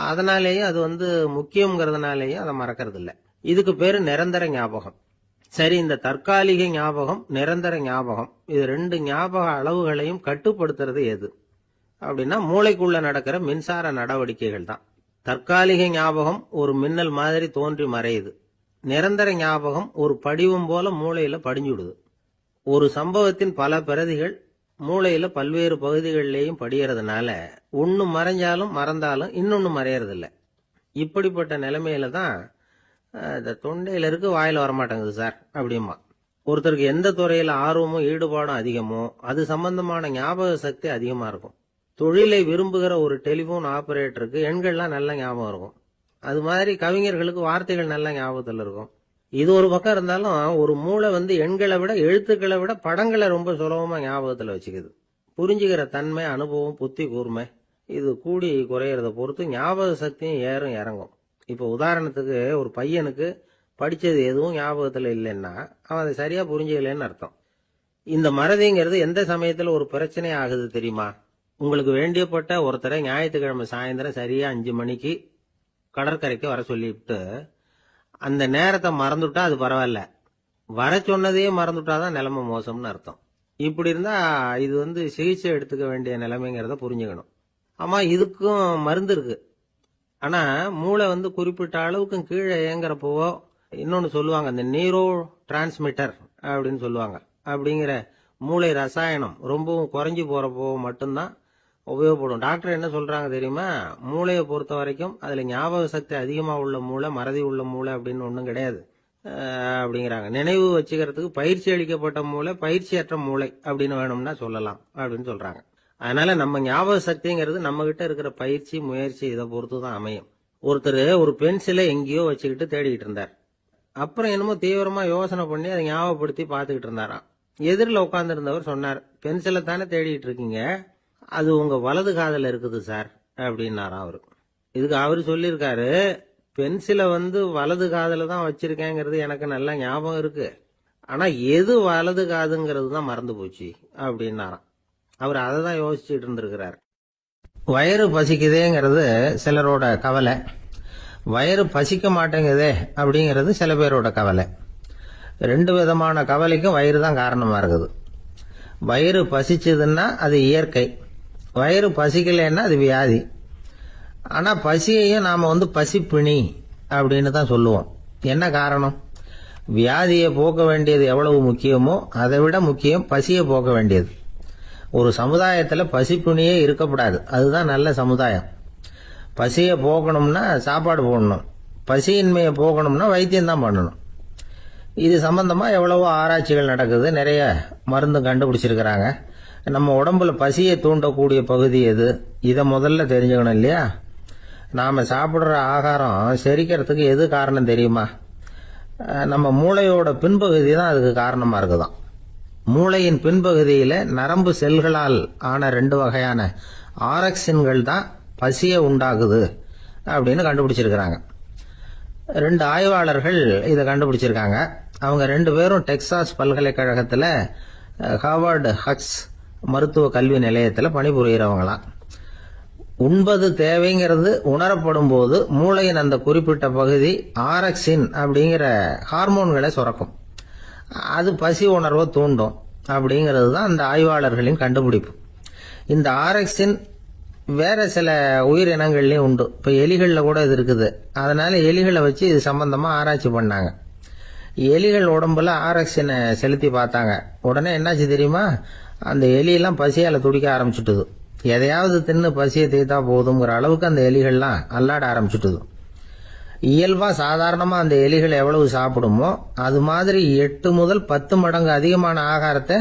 அதனாலேயும் அது முக்கியங்கிறதுனாலேயும் அதை மறக்கிறது இல்லை. இதுக்கு பேரு நிரந்தர ஞாபகம். சரி, இந்த தற்காலிக ஞாபகம், நிரந்தர ஞாபகம், இது 2 ஞாபக அளவுகளையும் கட்டுப்படுத்துறது எது அப்படின்னா மூளைக்குள்ள நடக்கிற மின்சார நடவடிக்கைகள் தான். தற்காலிக ஞாபகம் ஒரு மின்னல் மாதிரி தோன்றி மறையுது. நிரந்தர ஞாபகம் ஒரு படிவம் போல மூளையில படிஞ்சுடுது. ஒரு சம்பவத்தின் பல பிரதிகள் மூளையில பல்வேறு பகுதிகளிலேயும் படியறதுனால ஒன்னு மறைஞ்சாலும் மறந்தாலும் இன்னொன்னு மறையறதில்ல. இப்படிப்பட்ட நிலைமையில தான் இந்த தொண்டையில இருக்கு, வாயில வரமாட்டேங்குது சார் அப்படிமா. ஒருத்தருக்கு எந்த துறையில ஆர்வமும் ஈடுபாடும் அதிகமோ அது சம்பந்தமான ஞாபக சக்தி அதிகமா இருக்கும். தொழிலை விரும்புகிற ஒரு டெலிபோன் ஆபரேட்டருக்கு எண்கள்லாம் நல்ல ஞாபகம் இருக்கும். அது மாதிரி கவிஞர்களுக்கு வார்த்தைகள் நல்ல ஞாபகத்தில் இருக்கும். இது ஒரு பக்கம் இருந்தாலும் ஒரு மூளை எண்களை விட எழுத்துக்களை விட படங்களை ரொம்ப சுலபமா ஞாபகத்துல வச்சுக்குது. புரிஞ்சுக்கிற தன்மை, அனுபவம், புத்தி கூர்மை இது கூடி குறையறத பொறுத்து ஞாபக சக்தியும் ஏறும் இறங்கும். இப்போ உதாரணத்துக்கு ஒரு பையனுக்கு படிச்சது எதுவும் ஞாபகத்துல இல்லைன்னா அவன் அதை சரியா புரிஞ்சுக்கலன்னு அர்த்தம். இந்த மறதிங்கிறது எந்த சமயத்துல ஒரு பிரச்சனை ஆகுது தெரியுமா? உங்களுக்கு வேண்டியப்பட்ட ஒருத்தரை ஞாயிற்றுக்கிழமை சாயந்தரம் சரியா 5 மணிக்கு கடற்கரைக்கு வர சொல்லிவிட்டு அந்த நேரத்தை மறந்துட்டா அது பரவாயில்ல, வர சொன்னதையே மறந்துட்டாதான் நிலைமை மோசம்னு அர்த்தம். இப்படி இருந்தா இது சிகிச்சை எடுத்துக்க வேண்டிய நிலைமைங்கிறத புரிஞ்சுக்கணும். ஆமா, இதுக்கும் மருந்து இருக்கு. ஆனா மூளை குறிப்பிட்ட அளவுக்கு கீழே இயங்குறப்போ இன்னொன்னு சொல்லுவாங்க, இந்த நியூரோ டிரான்ஸ்மிட்டர் அப்படின்னு சொல்லுவாங்க. அப்படிங்கிற மூளை ரசாயனம் ரொம்பவும் குறைஞ்சி போறப்போ மட்டும்தான் உபயோகப்படும். டாக்டர் என்ன சொல்றாங்க தெரியுமா? மூளையை பொறுத்த வரைக்கும் அதுல ஞாபக சக்தி அதிகமா உள்ள மூளை, மறதி உள்ள மூளை அப்படின்னு ஒண்ணும் கிடையாது அப்படிங்கிறாங்க. நினைவு வச்சுக்கிறதுக்கு பயிற்சி அளிக்கப்பட்ட மூளை, பயிற்சியற்ற மூளை அப்படின்னு வேணும்னா சொல்லலாம் அப்படின்னு சொல்றாங்க. அதனால நம்ம ஞாபக சக்திங்கிறது நம்ம கிட்ட இருக்கிற பயிற்சி, முயற்சி இதை பொறுத்துதான் அமையும். ஒருத்தர் ஒரு பென்சிலை எங்கேயோ வச்சுக்கிட்டு தேடிக்கிட்டு இருந்தார். அப்புறம் என்னமோ தீவிரமா யோசனை பண்ணி அதை ஞாபகப்படுத்தி பார்த்துக்கிட்டு இருந்தாராம். எதிரில் உட்கார்ந்து இருந்தவர் சொன்னார், பென்சிலை தானே தேடிட்டு இருக்கீங்க, அது உங்க வலது காதுல இருக்குது சார் அப்படின்னாராம் அவரு. இதுக்கு அவரு சொல்லியிருக்காரு, பென்சிலை வலது காதுல தான் வச்சிருக்கேங்கிறது எனக்கு நல்லா ஞாபகம் இருக்கு, ஆனா எது வலது காதுங்கிறது தான் மறந்து போச்சு அப்படின்னாராம். அவர் அதை தான் யோசிச்சுட்டு இருந்திருக்கிறார். வயிறு பசிக்குதேங்கிறது சிலரோட கவலை, வயிறு பசிக்க மாட்டேங்குதே அப்படிங்கிறது சில பேரோட கவலை. 2 விதமான கவலைக்கும் வயிறு தான் காரணமா இருக்குது. வயிறு பசிச்சதுன்னா அது இயற்கை, வயிறு பசிக்கலைன்னா அது வியாதி. ஆனா பசியையும் நாம பசிப்பிணி அப்படின்னு தான் சொல்லுவோம். என்ன காரணம்? வியாதியை போக்க வேண்டியது எவ்வளவு முக்கியமோ அதை விட முக்கியம் பசியை போக்க வேண்டியது. ஒரு சமுதாயத்துல பசிப்பிணியே இருக்கக்கூடாது, அதுதான் நல்ல சமுதாயம். பசியை போக்கணும்னா சாப்பாடு போடணும், பசியின்மையை போக்கணும்னா வைத்தியம் தான் பண்ணணும். இது சம்பந்தமா எவ்வளவோ ஆராய்ச்சிகள் நடக்குது, நிறைய மருந்து கண்டுபிடிச்சிருக்கிறாங்க. நம்ம உடம்புல பசியை தூண்டக்கூடிய பகுதி எது, இதை முதல்ல தெரிஞ்சுக்கணும் இல்லையா? நாம சாப்பிடுற ஆகாரம் செரிக்கிறதுக்கு எது காரணம் தெரியுமா? நம்ம மூளையோட பின்பகுதி தான் அதுக்கு காரணமா இருக்குதாம். மூளையின் பின்பகுதியில நரம்பு செல்களால் ஆன 2 வகையான ஆரக்சின்கள் தான் பசியை உண்டாகுது அப்படின்னு கண்டுபிடிச்சிருக்கிறாங்க. 2 ஆய்வாளர்கள் இதை கண்டுபிடிச்சிருக்காங்க. அவங்க 2 பேரும் டெக்சாஸ் பல்கலைக்கழகத்துல ஹார்வர்டு ஹக்ஸ் மருத்துவ கல்வி நிலையத்தில் பணிபுரிகிறவங்களாம். உண்பது தேவைங்கிறது உணரப்படும் போது மூளையின் அந்த குறிப்பிட்ட பகுதி ஆரக்சின் அப்படிங்கிற ஹார்மோன்களை சுரக்கும். அது பசி உணர்வை தூண்டும் அப்படிங்கிறது தான் அந்த ஆய்வாளர்களின் கண்டுபிடிப்பு. இந்த ஆரக்சின் வேற சில உயிரினங்கள்லயும் உண்டு. இப்ப எலிகள்ல கூட இது இருக்குது. அதனால எலிகளை வச்சு இது சம்பந்தமா ஆராய்ச்சி பண்ணாங்க. எலிகள் உடம்புல ஆரக்சினை செலுத்தி பார்த்தாங்க. உடனே என்னாச்சு தெரியுமா? அந்த எலியெல்லாம் பசியால துடிக்க ஆரம்பிச்சுட்டுது. எதையாவது தின்னு பசியை தீர்த்தா போதுங்கிற அளவுக்கு அந்த எலிகள்லாம் அல்லாட ஆரம்பிச்சுட்டுது. இயல்பா சாதாரணமா அந்த எலிகள் எவ்வளவு சாப்பிடுமோ அது மாதிரி 8 முதல் 10 மடங்கு அதிகமான ஆகாரத்தை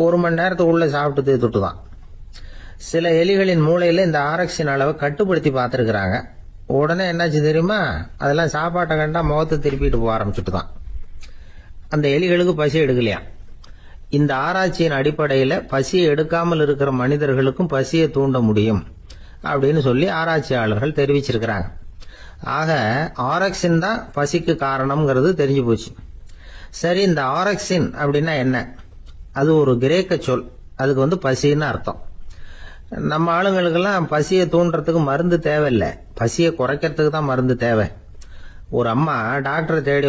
1 மணி நேரத்துக்குள்ள சாப்பிட்டு தீர்த்துட்டுதான். சில எலிகளின் மூளையில இந்த ஆரக்சின் அளவை கட்டுப்படுத்தி பார்த்திருக்கிறாங்க. உடனே என்னாச்சு தெரியுமா? அதெல்லாம் சாப்பாட்டை கண்டா முகத்தை திருப்பிட்டு போக ஆரம்பிச்சுட்டுதான். அந்த எலிகளுக்கு பசி எடுக்கலையா. இந்த ஆராய்ச்சியின் அடிப்படையில பசியை எடுக்காமல் இருக்கிற மனிதர்களுக்கும் பசியை தூண்ட முடியும் அப்படின்னு சொல்லி ஆராய்ச்சியாளர்கள் தெரிவிச்சிருக்கிறாங்க. ஆக ஆரக்சின் தான் பசிக்கு காரணம்ங்கிறது தெரிஞ்சு போச்சு. சரி, இந்த ஆரக்சின் அப்படின்னா என்ன? அது ஒரு கிரேக்க சொல், அதுக்கு பசின்னு அர்த்தம். நம்ம ஆளுங்களுக்கெல்லாம் பசியை தூண்டுறதுக்கு மருந்து தேவையில்லை, பசியை குறைக்கிறதுக்கு தான் மருந்து தேவை. ஒரு அம்மா டாக்டரை தேடி